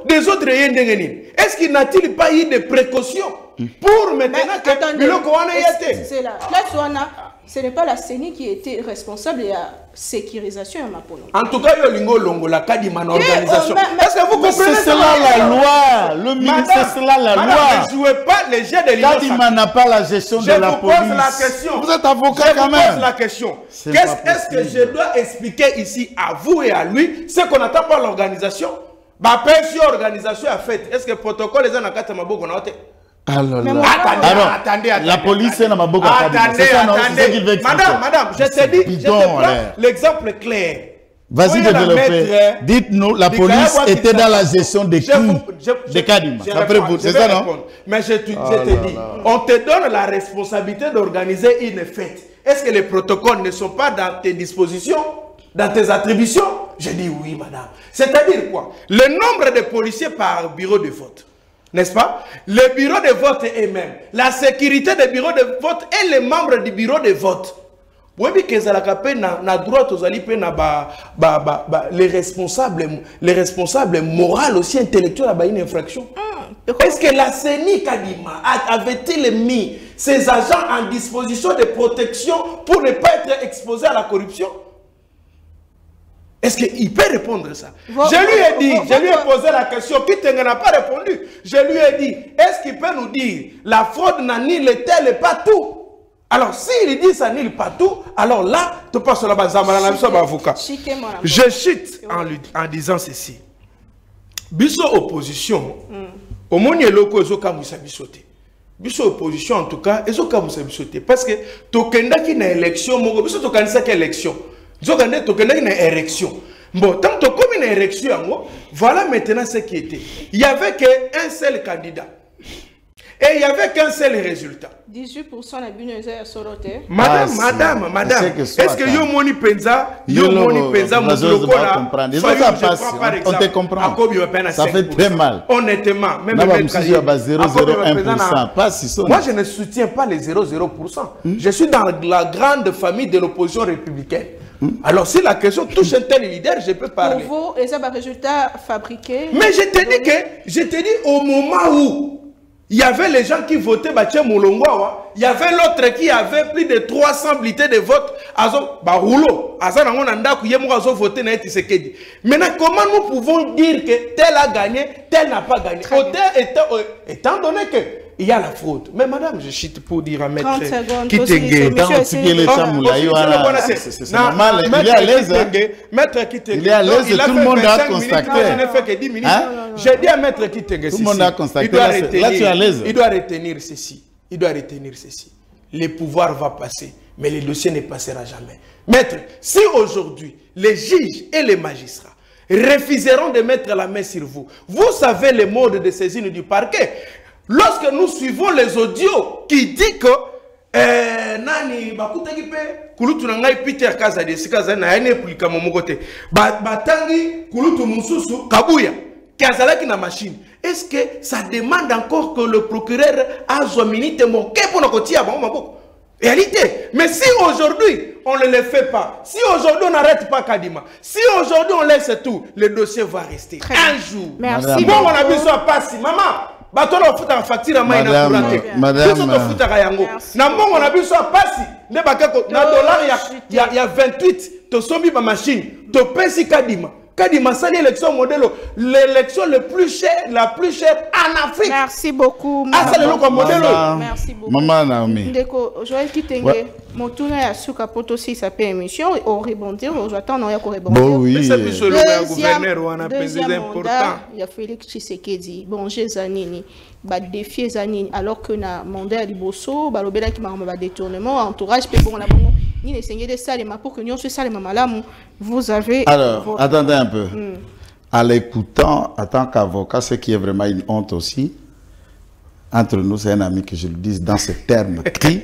Speaker 4: des autres est-ce qu'il n'a-t-il pas eu des précautions pour maintenant que
Speaker 5: c'est là. Ce n'est pas la CENI qui était responsable de la sécurisation à Mapono.
Speaker 4: En tout cas, il y a la Kadima organisation. Est-ce que vous comprenez?
Speaker 6: C'est cela la loi. Le ministère, c'est cela la loi.
Speaker 4: Ne jouez pas les jets de l'Union.
Speaker 6: Kadima n'a pas la gestion de la police.
Speaker 4: Je vous pose la question.
Speaker 6: Vous êtes avocat quand même.
Speaker 4: Je vous pose la question. Qu'est-ce que je dois expliquer ici à vous et à lui? Ce qu'on n'attend pas l'organisation. Ma pension organisation a fait. Est-ce que le protocole est en a quatre maboko na hote?
Speaker 6: Alors,
Speaker 4: attendez.
Speaker 6: La police est dans ma bouche.
Speaker 4: Attendez. Madame, je te dis, je te prends l'exemple clair.
Speaker 6: Vas-y, développer. Dites-nous, la police était dans la gestion des coups de Kadima. C'est ça, non?
Speaker 4: Mais je te dis, on te donne la responsabilité d'organiser une fête. Est-ce que les protocoles ne sont pas dans tes dispositions, dans tes attributions? Je dis oui, madame. C'est-à-dire quoi? Le nombre de policiers par bureau de vote. N'est-ce pas? Le bureau de vote eux-mêmes, la sécurité des bureaux de vote et les membres du bureau de vote. Oui, mais que ça na droit aux alliés, les responsables moraux aussi intellectuels à une infraction. Est-ce que la CENI Kadima avait-il mis ses agents en disposition de protection pour ne pas être exposés à la corruption? Est-ce qu'il peut répondre à ça? Je lui ai posé la question, qui n'a pas répondu. Je lui ai dit, est-ce qu'il peut nous dire, la fraude n'annule tel pas tout? Alors, s'il dit ça n'annule pas tout, alors là, tu passes la base avocat. Je chute en disant ceci. Biso opposition, au monde est loco, ils ont qu'à bisoter. Biso opposition, en tout cas, ils ont qu'à bisoter. Parce que, tu as une élection, biso tu as une élection. Tu as une érection. Bon, tant que comme une érection, voilà maintenant ce qui était. Il n'y avait qu'un seul candidat. Et il n'y avait qu'un seul résultat.
Speaker 5: 18% de Buneza à Soroté.
Speaker 4: Madame. Est-ce que Yomoni Penza,
Speaker 6: on te comprend. Ça fait très mal.
Speaker 4: Honnêtement, même moi, je ne soutiens pas les 0,0%. Je suis dans la grande famille de l'opposition républicaine. Alors, si la question touche un tel leader, je peux parler.
Speaker 5: Pour vous, et ça va résultat fabriqué.
Speaker 4: Mais je te dis au moment où il y avait les gens qui votaient Bachia Moulongwa, il y avait l'autre qui avait plus de 300 bulletins de vote. Maintenant, comment nous pouvons dire que tel a gagné, tel n'a pas gagné? Étant donné que il y a la fraude. Mais madame, je chute pour dire à maître Kitenge.
Speaker 6: C'est normal, il est à l'aise.
Speaker 4: Maître Kitenge.
Speaker 6: Il est à l'aise, tout le monde a constaté.
Speaker 4: Je n'ai fait que 10 minutes. J'ai dit à maître Kitenge,
Speaker 6: tout le monde a constaté.
Speaker 4: Là, tu es à l'aise. Il doit retenir ceci. Le pouvoir va passer, mais le dossier ne passera jamais. Maître, si aujourd'hui, les juges et les magistrats refuseront de mettre la main sur vous, vous savez le mode de saisine du parquet. Lorsque nous suivons les audios qui disent que nani bakutaki pe kulutu na ngai Peter Kazadi sikaza na ene pulika momokote batangi kulutu mususu kabuya kazalaki na machine. Est-ce que ça demande encore que le procureur a 1 minute moke pour na kotia ba maboko? Réalité. Mais si aujourd'hui, on ne le fait pas, si aujourd'hui on n'arrête pas Kadima, si aujourd'hui on laisse tout, le dossier va rester. Un jour.
Speaker 5: Merci.
Speaker 4: Bon, on a besoin de passer. Maman, bateau on fout en facture à maïna courante.
Speaker 6: Madame.
Speaker 4: On a besoin de passer. Na dollar, il y a 28. Tu sommes ma machine. Tu pèses Kadima. Kadima, c'est l'élection modèle, l'élection la plus chère en Afrique.
Speaker 5: Merci beaucoup.
Speaker 4: Ah, c'est le modèle.
Speaker 5: Merci beaucoup.
Speaker 6: Maman Naomi.
Speaker 5: Ndeko, Joël Kitenge, mon tour à Souka Poto si ça peut émission, on rebondir, j'attends, on y a qu'on rebondir.
Speaker 6: Bon, oui.
Speaker 4: C'est plus le gouverneur, on a pesé important.
Speaker 5: Il y a Félix Tshisekedi, bon, j'ai Zanini, défier Zanini, alors que na mandat à Liboso, l'obéla qui m'a détournement, entourage, puis bon, la bon. Ni les seigneurs de Salema pour que nous soyons Salema Malam, vous avez.
Speaker 6: Alors, attendez un peu. En l'écoutant, en tant qu'avocat, ce qui est vraiment une honte aussi, entre nous, c'est un ami que je le dise dans ce terme cri.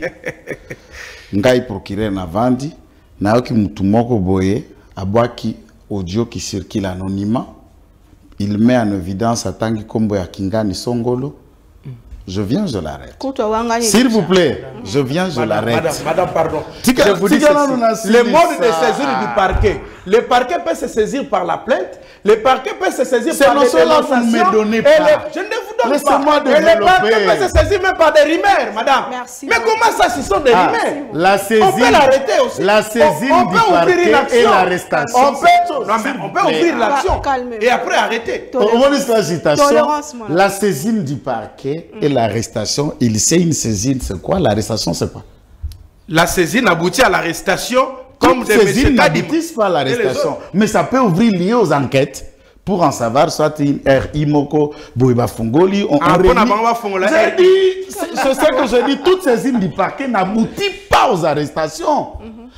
Speaker 6: Ngai procureur Navandi, Naoki Mutumoko Boye, Abwaki audio qui circule anonymement. Il met en évidence à Tangi Kombo ya Kingani Songolo. Je viens, je l'arrête. S'il vous plaît, je viens, je l'arrête.
Speaker 4: Madame, pardon. Je vous dis ceci. Le mode de saisir du parquet. Le parquet peut se saisir par la plainte. Le parquet peut se saisir par les dénonçations.
Speaker 6: Vous ne me donnez pas.
Speaker 4: Je ne vous donne
Speaker 6: Laissez-moi
Speaker 4: pas. Et le parquet peut se saisir même par des rumeurs, madame.
Speaker 5: Merci.
Speaker 4: Mais comment ça, ce sont des rumeurs?
Speaker 6: La saisine,
Speaker 4: on peut l'arrêter aussi.
Speaker 6: La saisine du parquet et l'arrestation.
Speaker 4: On peut ouvrir l'action et après arrêter.
Speaker 6: La saisine du parquet et l'arrestation, il sait une saisine, c'est quoi? L'arrestation, c'est quoi?
Speaker 4: La saisine aboutit à l'arrestation comme des
Speaker 6: saisines n'aboutissent pas à l'arrestation. Mais ça peut ouvrir lié aux enquêtes pour en savoir, soit une Imoko, Boiba Fongoli, c'est ce que je dis, toute saisine du parquet n'aboutit pas aux arrestations.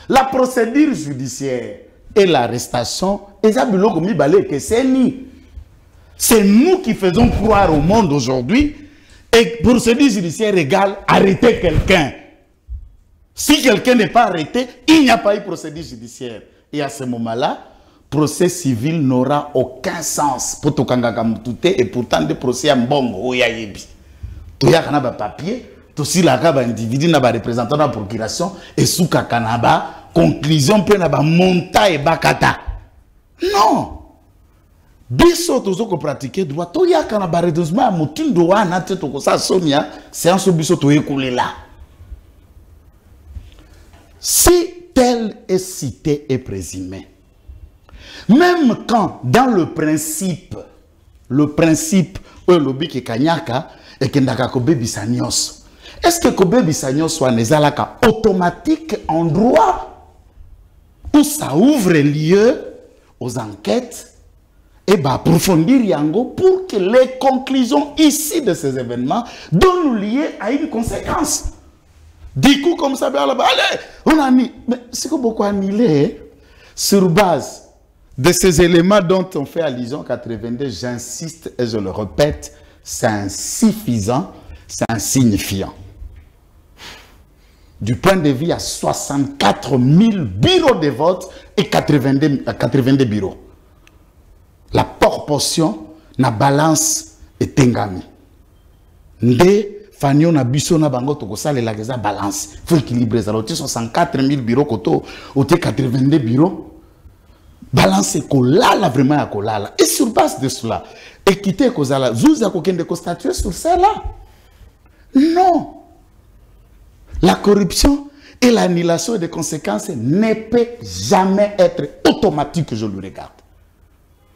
Speaker 6: La procédure judiciaire et l'arrestation, c'est nous qui faisons croire au monde aujourd'hui. Et procédure judiciaire égale arrêter quelqu'un. Si quelqu'un n'est pas arrêté, il n'y a pas eu procédure judiciaire. Et à ce moment-là, procès civil n'aura aucun sens. Pour tout et pourtant des procès en bongo. Tu as un papier, tu as un individu, tu as un représentant de la procuration, et sous Kakanaba, conclusion, tu as un monta et bakata. Non! Biso tozo ko pratiquer droit to ya kana baredosma mutindo wa na teto ko sa sonia séance biso to écoulé là. Si tel est cité et présumé, même quand dans le principe le lobby qui kanyaka et que ndaka ko bebisanios, est-ce que ko bebisanios soit nezalaka automatique en droit où ça ouvre lieu aux enquêtes et approfondir Yango pour que les conclusions ici de ces événements donnent lieu à une conséquence. Du coup, comme ça, allez, on a mis, mais c'est que beaucoup annulé sur base de ces éléments dont on fait allusion 82, j'insiste et je le répète, c'est insuffisant, c'est insignifiant. Du point de vue, il y a 64 000 bureaux de vote et 82 bureaux. La proportion na balance est tengami. Nde fanyo na biso na bango toko sale la geza balance. Faut équilibrer ça. Oti 64 000 bureaux koto, oti 82 bureaux. Balance est kolala vraiment à kolala. Et sur base de cela, équité kozala, zouza kokende ko statuer sur cela. Non. La corruption et l'annulation des conséquences ne peut jamais être automatique, je le regarde.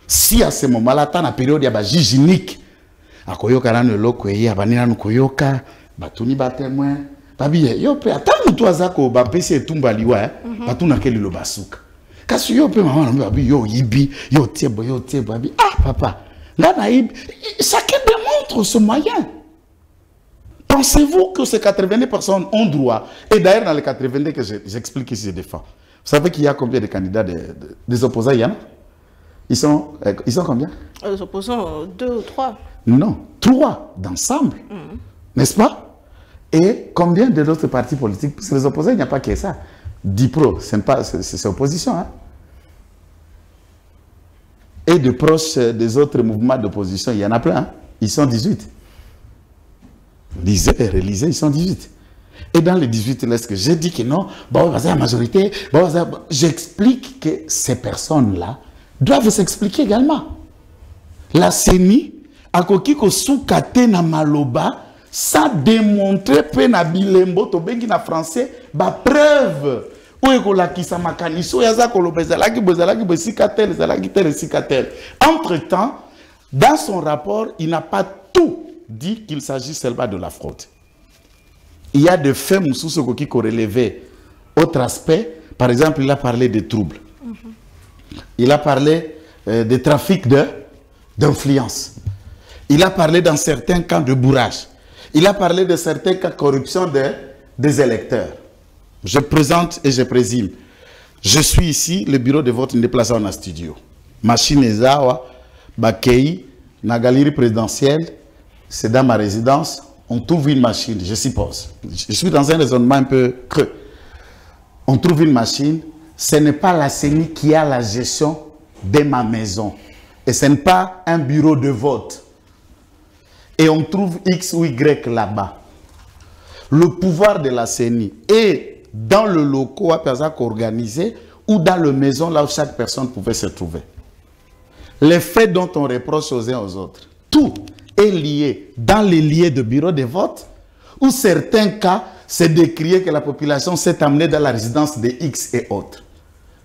Speaker 6: Si à ce moment-là, dans la période, il y a un juge unique, à koyoka nan loko yi abanina nu koyoka, batuni batémoin, babi yo pe atanu to azako ba pese tumba liwa, batuna keli lo basuka. Kasi yo pe maman babi yo yibi, yo tiebo babi. Ah papa, là na yibi, chacun démontre ce moyen. Pensez-vous que ces 82 personnes ont droit? Et d'ailleurs, dans les 82 que j'explique ici, je défends. Vous savez qu'il y a combien de candidats des opposants? Il y en a? Ils sont combien?
Speaker 5: Les opposants, 2 ou 3.
Speaker 6: Non, 3 d'ensemble. N'est-ce pas? Et combien de d'autres partis politiques? Parce que les opposants, il n'y a pas que ça. DIPRO, c'est opposition. Hein? Et de proches des autres mouvements d'opposition, il y en a plein. Hein? Ils sont 18. L'Élysée, ils sont 18. Et dans les 18 lettres, j'ai dit que non, bon, la majorité, bon, j'explique que ces personnes-là doivent s'expliquer également. La CENI, à Kokiko Soukate na Maloba, ça démontrer que na bilembo, to bengi na français, ba preuve. Entre-temps, dans son rapport, il n'a pas tout dit qu'il s'agit seulement de la fraude. Il y a des faits qui sont relevés. Autre aspect, par exemple, il a parlé de troubles. Il a parlé de trafic d'influence. Il a parlé dans certains cas de bourrage. Il a parlé de certains cas de corruption des électeurs. Je présente et je présume. Je suis ici, le bureau de vote déplacé en studio. Machine Ezawa, Bakei, la galerie présidentielle, c'est dans ma résidence. On trouve une machine, je suppose. Je suis dans un raisonnement un peu creux. On trouve une machine. Ce n'est pas la CENI qui a la gestion de ma maison. Et ce n'est pas un bureau de vote. Et on trouve X ou Y là-bas. Le pouvoir de la CENI est dans le local organisé ou dans la maison là où chaque personne pouvait se trouver. Les faits dont on reproche aux uns aux autres, tout est lié dans les liens de bureau de vote, où certains cas, c'est de crier que la population s'est amenée dans la résidence de X et autres.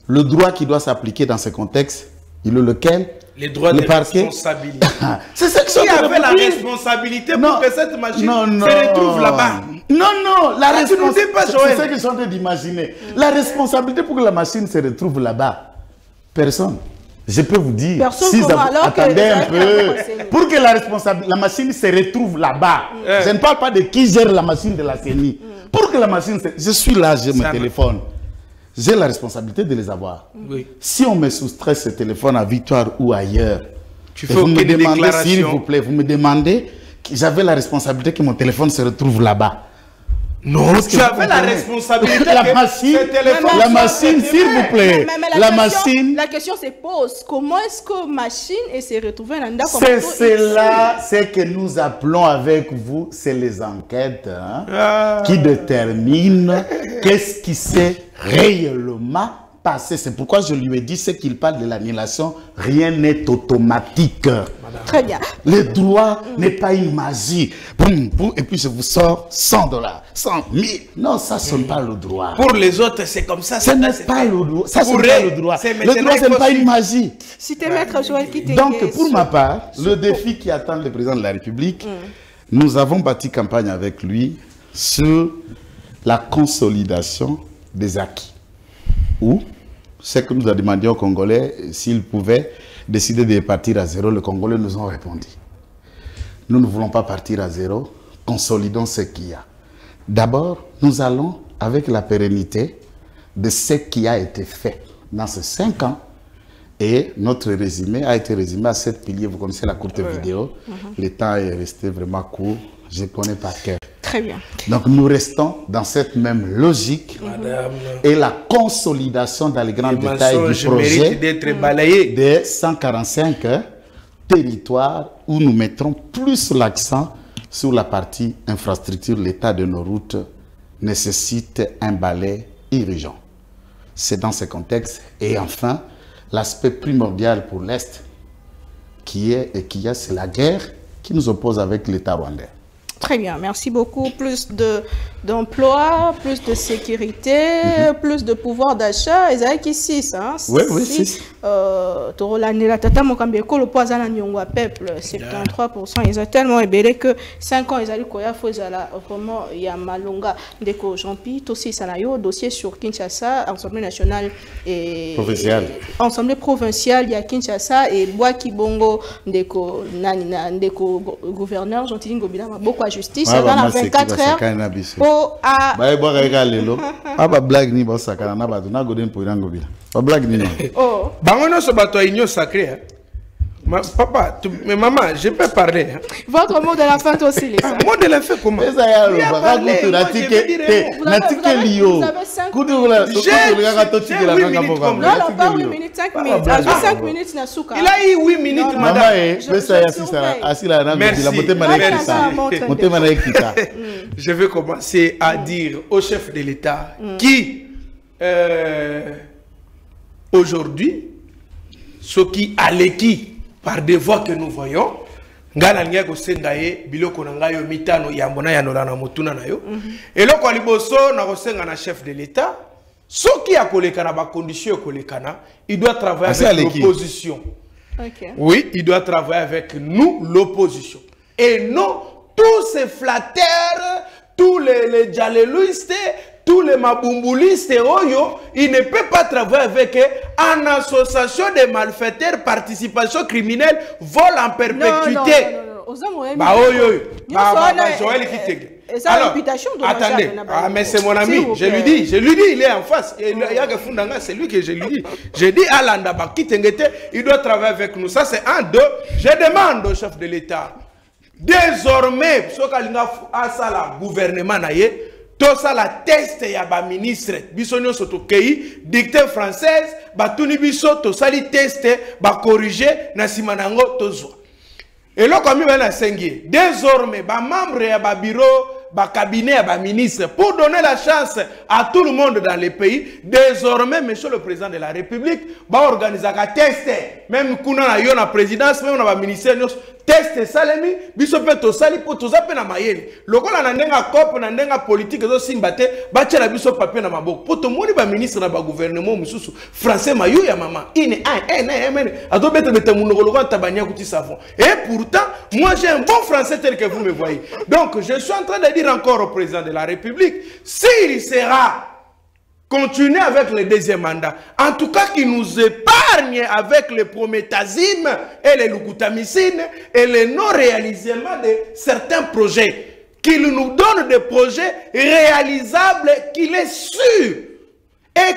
Speaker 6: Le droit qui doit s'appliquer dans ce contexte, il est lequel?
Speaker 4: Les droits de responsabilité.
Speaker 6: C'est ça
Speaker 4: qui avait la responsabilité pour que cette machine se retrouve là-bas?
Speaker 6: Non, la responsabilité,
Speaker 4: c'est
Speaker 6: ce qu'ils sont en train d'imaginer. La responsabilité pour que la machine se retrouve là-bas, personne. Je peux vous dire,
Speaker 5: personne
Speaker 6: si attendez un peu, pour que la machine se retrouve là-bas, je ne parle pas de qui gère la machine de la CENI. Pour que la machine je suis là, j'ai mon téléphone. J'ai la responsabilité de les avoir. Oui. Si on me soustrait ce téléphone à Victoire ou ailleurs, vous me demandez, s'il vous plaît, vous me demandez que j'avais la responsabilité que mon téléphone se retrouve là-bas.
Speaker 4: Non, tu avais la responsabilité
Speaker 6: la machine, s'il vous plaît.
Speaker 5: La question se pose. Comment est-ce que machine s'est retrouvée dans
Speaker 6: c'est cela, c'est que nous appelons avec vous, c'est les enquêtes qui déterminent qu'est-ce qui s'est réellement passé. C'est pourquoi je lui ai dit, ce qu'il parle de l'annulation, rien n'est automatique.
Speaker 5: Très bien.
Speaker 6: Le droit n'est pas une magie. Boum, boum, et puis je vous sors 100 $, 100 000. Non, ça ce n'est pas le droit.
Speaker 4: Pour les autres, c'est comme ça.
Speaker 6: Ce n'est pas le droit. Ça, ce n'est pas le droit. Le droit, ce n'est pas une magie.
Speaker 5: C'était Maître Joël qui
Speaker 6: donc, pour ma part, le défi qui attend le président de la République, nous avons bâti campagne avec lui sur la consolidation des acquis. Ou ce que nous avons demandé aux Congolais, s'ils pouvaient décider de partir à zéro, les Congolais nous ont répondu. Nous ne voulons pas partir à zéro, consolidons ce qu'il y a. D'abord, nous allons avec la pérennité de ce qui a été fait dans ces 5 ans. Et notre résumé a été résumé à 7 piliers. Vous connaissez la courte vidéo. Le temps est resté vraiment court. Je connais par cœur.
Speaker 5: Très bien.
Speaker 6: Donc nous restons dans cette même logique et la consolidation dans les grands détails du projet des 145 territoires où nous mettrons plus l'accent sur la partie infrastructure. L'état de nos routes nécessite un balai urgent. C'est dans ce contexte. Et enfin, l'aspect primordial pour l'Est c'est la guerre qui nous oppose avec l'État rwandais.
Speaker 5: Très bien, merci beaucoup. Plus d'emploi, plus de sécurité, plus de pouvoir d'achat. Et ça qui 6, hein?
Speaker 6: Oui, 6.
Speaker 5: La tata Mokambeko, le poison à Nyongwa peuple, 73%. Ils ont tellement ébélé que 5 ans, ils allaient koya fozala vraiment il y a malonga deko Jean-Pi, aussi Sanayo, dossier sur Kinshasa, Assemblée nationale et Assemblée provinciale, il y a Kinshasa et Boaki Bongo deko gouverneur Jean-Tini Ngobila beaucoup à justice dans la 24 heures pour à blague ni bossa kana ba na godin pour Ngobila. Pas blague ni.
Speaker 4: Oh, bangono so bato union sacrée. Papa, mais maman, je peux parler. Hein.
Speaker 5: Votre mot de la fin aussi, les
Speaker 4: Mot de la fin, comment? Vous avez
Speaker 5: 8 minutes, 5 minutes. 5 minutes,
Speaker 4: il a eu 8 minutes, madame. Je vais commencer à dire au chef de l'État qui, aujourd'hui, ce qui a l'équipe, par des voix que nous voyons, ngana ngeko sengaye biloko na ngayo mitano ya mbona ya nolana motuna na yo et loko liboso na kosenga na chef de l'État soki akoleka na ba conditions kolekana il doit travailler avec l'opposition.
Speaker 5: Okay.
Speaker 4: Oui, il doit travailler avec nous l'opposition et non tous ces flatteurs, tous les djalelouistes, tous les mabumbulistes, il ne peut pas travailler avec en association de malfaiteurs, participation criminelle, vol en perpétuité. Alors, attendez, mais c'est mon ami, je lui dis, il est en face, c'est lui que je lui dis. Je dis à Landaba, il doit travailler avec nous. Ça c'est un, deux. Je demande au chef de l'État, désormais, ce qu'il a à la gouvernement, tout ça la test ya ba ministre bisonyo soto kei dictée française ba tuni biso to sali test ba corriger na simanango tozwa et là comme il sengi désormais ba membre ya ba bureau ba cabinet ya ba ministre pour donner la chance à tout le monde dans les pays désormais monsieur le président de la République ba organiser un test même kuna na yo na présidence même na ba ministère test salemi biso pe to sali po to zape na mayeli lokola na ndenga cop na ndenga politique zo simbate ba tshela biso papier na maboko po to moni ba ministre na ba gouvernement mususu français mayo ya mama ine azo bete bete munoko lokola tabanya kuti savon et pourtant moi j'ai un bon français tel que vous me voyez donc je suis en train de dire encore au président de la République s'il sera continuer avec le deuxième mandat. En tout cas, qu'il nous épargne avec le prométhazine et les loukutamicines et le non-réalisement de certains projets. Qu'il nous donne des projets réalisables, qu'il est sûr. Et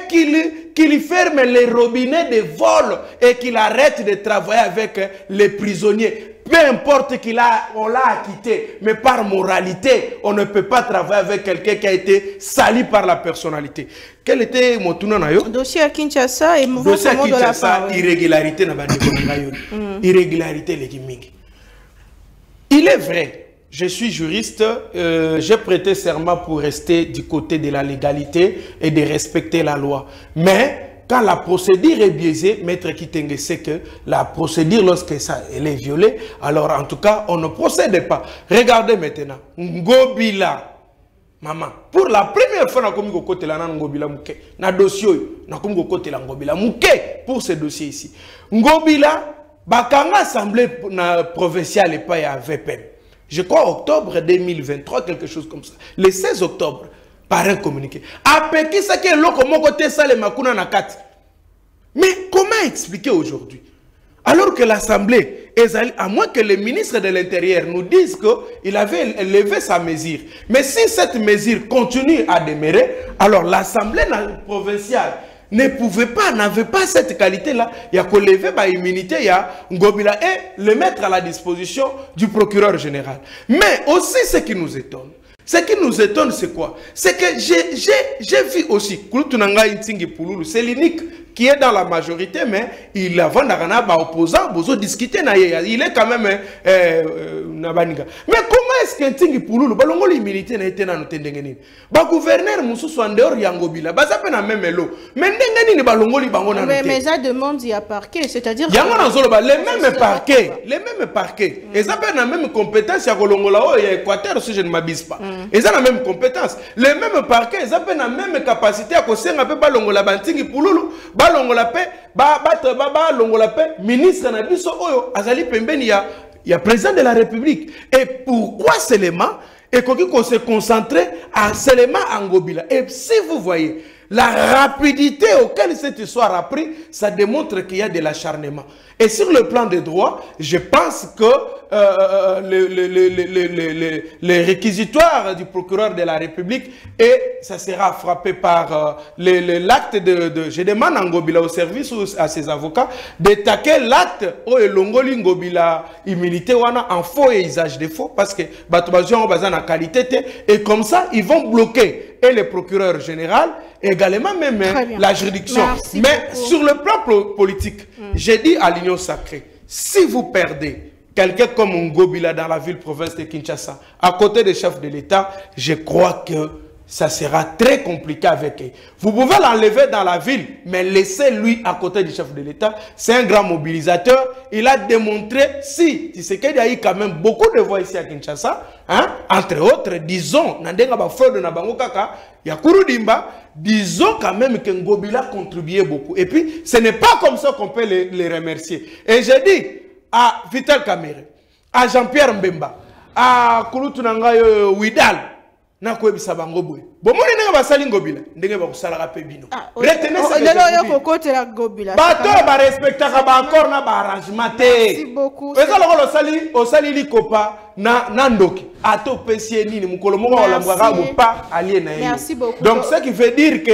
Speaker 4: qu'il ferme les robinets de vol et qu'il arrête de travailler avec les prisonniers. Peu importe on l'a acquitté, mais par moralité, on ne peut pas travailler avec quelqu'un qui a été sali par la personnalité. Quel était mon tournant?
Speaker 5: Dossier à Kinshasa et mon
Speaker 4: dossier à Kinshasa, irrégularité na irrégularité les gimming. Il est vrai, je suis juriste, j'ai prêté serment pour rester du côté de la légalité et de respecter la loi. Mais quand la procédure est biaisée, Maître Kitenge sait que la procédure, lorsque elle est violée, alors en tout cas, on ne procède pas. Regardez maintenant, Ngobila, maman, pour la première fois, on a côté la Ngobila Mouké, na dossier, on a côté la Ngobila Mouké pour ce dossier ici. Ngobila, bakanga assemblée provinciale et pas à VPM. Je crois octobre 2023, quelque chose comme ça. Le 16 octobre. Par un communiqué. Après qui ça que l'autre côté ça les makuna nakati. Mais comment expliquer aujourd'hui? Alors que l'Assemblée, à moins que le ministre de l'Intérieur nous dise qu'il avait levé sa mesure. Mais si cette mesure continue à demeurer, alors l'Assemblée provinciale n'avait pas cette qualité-là. Il y a qu'à lever ma immunité, il y a Ngobila et le mettre à la disposition du procureur général. Mais aussi ce qui nous étonne. Ce qui nous étonne, c'est quoi? C'est que j'ai vu aussi, c'est l'unique qui est dans la majorité, mais il a opposant, il est quand même Nabaniga. Mais comment est-ce qu'un tingi Pouloulou, l'immunité n'a été dans notre tendengeni? Gouverneur Moussou en dehors Yangobila, ça n'a même l'eau. Mais
Speaker 5: mais ça demande y a parquet, c'est-à-dire
Speaker 4: les mêmes parquets, et ça n'a même compétence à Kolongola et Équateur si je ne m'abuse pas. Ils ont la même compétence. Les mêmes parquets, ils ont la même capacité à causer un peu balongola bantingi pouloulou, balongola paix, balongola paix, ministre Nabiso Oyo, Azali Pembeni, il y a président de la République. Et pourquoi seulement, et qu'on se concentrer à seulement en Ngobila? Et si vous voyez, la rapidité auquel cette histoire a pris, ça démontre qu'il y a de l'acharnement. Et sur le plan des droits, je pense que les réquisitoires du procureur de la République, et ça sera frappé par l'acte je demande à Ngobila au service ou à ses avocats d'attaquer l'acte où Longoli Ngobila immunité en faux et usage de faux, parce que Batoubazion a la qualité, et comme ça, ils vont bloquer et le procureur général, également même la juridiction.
Speaker 5: Merci
Speaker 4: mais
Speaker 5: beaucoup.
Speaker 4: sur le plan politique, j'ai dit à l'Union sacrée, si vous perdez quelqu'un comme Ngobila dans la ville-province de Kinshasa, à côté des chefs de l'État, je crois que ça sera très compliqué avec eux. Vous pouvez l'enlever dans la ville, mais laissez lui à côté du chef de l'État. C'est un grand mobilisateur. Il a démontré, si, tu sais qu'il y a eu quand même beaucoup de voix ici à Kinshasa, hein, entre autres, disons, disons quand même que Ngobila contribuait beaucoup. Et puis, ce n'est pas comme ça qu'on peut les remercier. Et j'ai dit à Vital Kamere, à Jean-Pierre Mbemba, à Kouloutunanga Widal, na koyebisa bango boye bomoni ndenge basali Ngobila ndenge bakosalaka pe bino retenez ça
Speaker 5: lelo yo kokotela Ngobila
Speaker 4: bato barespectaka baaccord na baarrangement te.
Speaker 5: Merci beaucoup.
Speaker 4: Eza lokolo osali likopa na ndoki ato pesi nini mukolo moko olambwaka bopa allié na ye.
Speaker 5: Merci beaucoup.
Speaker 4: Donc ce qui veut dire que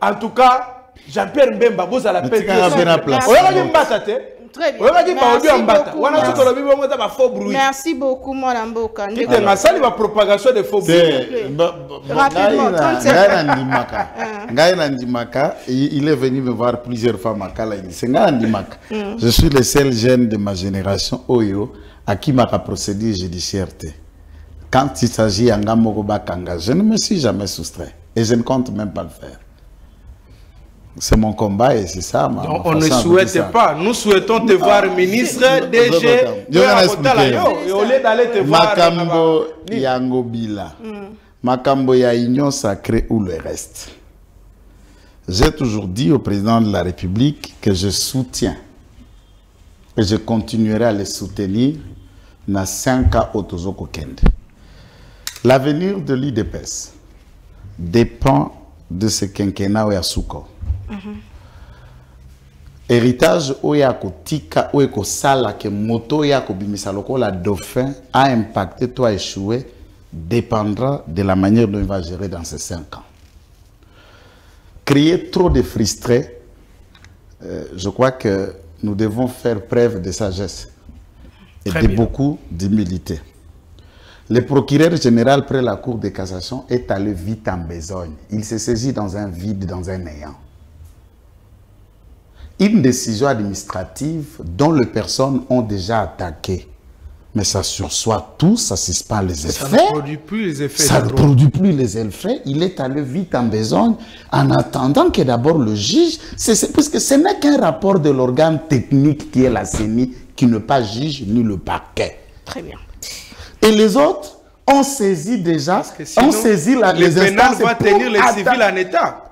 Speaker 4: en tout cas Jean-Pierre Mbemba bozala pe oyaki mbata te.
Speaker 5: Très bien. Merci beaucoup, mon Amboka.
Speaker 4: La propagation de faux bruits.
Speaker 5: Rapidement,
Speaker 6: il est venu me voir plusieurs fois je suis le seul jeune de ma génération Oyo à qui m'a procédure judiciaire. Quand il s'agit de je ne me suis jamais soustrait et je ne compte même pas le faire. C'est mon combat et c'est ça.
Speaker 4: On ne souhaite pas. Nous souhaitons te voir ministre, DG.
Speaker 6: Et au lieu d'aller te voir. Makambo Yangobila. Makambo ya Union sacrée ou le reste. J'ai toujours dit au président de la République que je soutiens et je continuerai à le soutenir dans 5 cas au Tozoko Kende. L'avenir de l'IDPS dépend de ce quinquennat ou Yasuko. Héritage oyako tika oyako sala que moto yako bimisa la dauphin a impacté toi échoué dépendra de la manière dont il va gérer dans ces 5 ans. Créer trop de frustrés, je crois que nous devons faire preuve de sagesse et de beaucoup d'humilité. Le procureur général près la Cour de cassation est allé vite en besogne. Il s'est saisi dans un vide, dans un néant. Une décision administrative dont les personnes ont déjà attaqué. Mais ça sursoit tout, ça ne suspend les effets.
Speaker 4: Ça ne produit plus les effets.
Speaker 6: Ça ne produit plus les effets. Il est allé vite en besogne en attendant que d'abord le juge, puisque ce n'est qu'un rapport de l'organe technique qui est la CENI, qui n'est pas juge ni le parquet.
Speaker 5: Très bien.
Speaker 6: Et les autres ont saisi déjà, ont saisi les
Speaker 4: pénal va tenir les civils en état.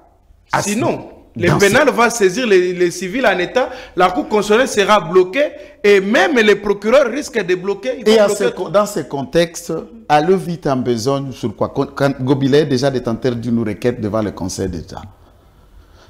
Speaker 4: Sinon... Le pénal va saisir les civils en état, la Cour constitutionnelle sera bloquée et même les procureurs risquent de bloquer.
Speaker 6: Et dans ce contexte, allez vite en besogne sur quoi? Quand Ngobila est déjà détenteur d'une requête devant le Conseil d'État.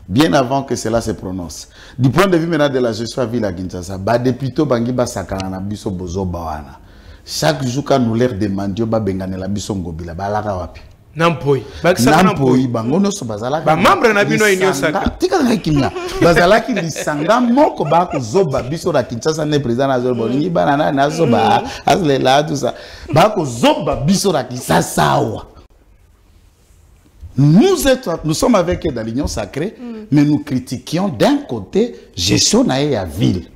Speaker 6: Bien avant que cela se prononce. Du point de vue maintenant de la gestion à ville à Kinshasa, député Bangiba Sakana Biso Bozo Bawana. Chaque jour quand nous leur demandions Bengane la Biso Ngobila, Balara Wapi.
Speaker 4: Nampoi.
Speaker 6: Nampoi. Bangono so bazalaki.
Speaker 4: Ba membre na bino union sacrée.
Speaker 6: Tika ngakimia. Bazalaki lisanga moko ba ko zoba biso la Kinshasa ne président na zoba ni banana na zoba azle la tout ça. Ba ko zoba biso la Kinshasa wa. Nous sommes avec eux dans l'union sacrée, mais nous critiquions d'un côté gestion na ya ville.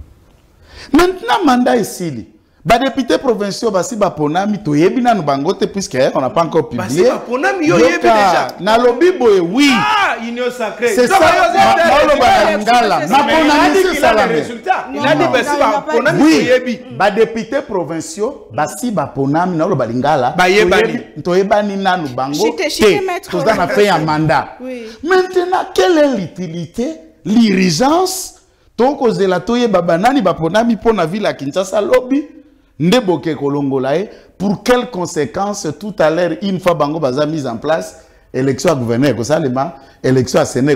Speaker 6: Maintenant mandat ici. Les députés provinciaux, basi ba ponami to yebina no bangote puisque on n'a pas encore publié.
Speaker 4: Basi ba ponami yo yebi déjà.
Speaker 6: Na lobi boye oui.
Speaker 4: Ah, union sacrée.
Speaker 6: C'est ça. Na ponami c'est ça la
Speaker 4: résultat. Il a dit basi ba ponami to yebi.
Speaker 6: Ba députés provinciaux, basi ba ponami na lo balingala.
Speaker 4: Ba yebani.
Speaker 6: To yebani na no bango.
Speaker 5: Tout
Speaker 6: ça a fait un mandat. Maintenant, quelle est l'utilité, l'urgence to cause la toye babanani ba ponami pona ville à Kinshasa lobby. Ndeboke Kolongolae, pour quelles conséquences tout à l'heure, une fois Bango Baza mise en place, élection à gouverneur, élection à sénat,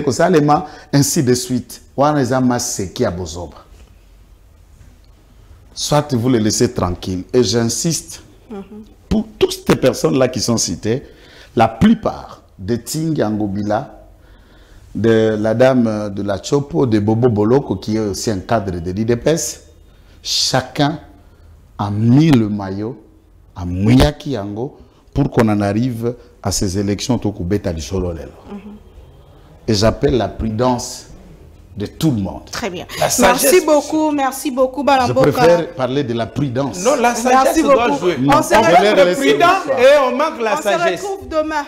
Speaker 6: ainsi de suite. Soit vous les laissez tranquilles. Et j'insiste, pour toutes ces personnes-là qui sont citées, la plupart de Ting Angobila, de la dame de la Chopo, de Bobo Boloko, qui est aussi un cadre de l'IDPS, chacun a mis le maillot à Mouyaki Yango pour qu'on en arrive à ces élections Tokubeta du Sololelo. Et j'appelle la prudence de tout le monde.
Speaker 5: Très bien. Merci beaucoup, merci beaucoup.
Speaker 6: Je préfère parler de la prudence.
Speaker 4: Non, la sagesse doit jouer.
Speaker 5: On se retrouve
Speaker 4: prudent et on manque la sagesse.
Speaker 5: On se retrouve demain.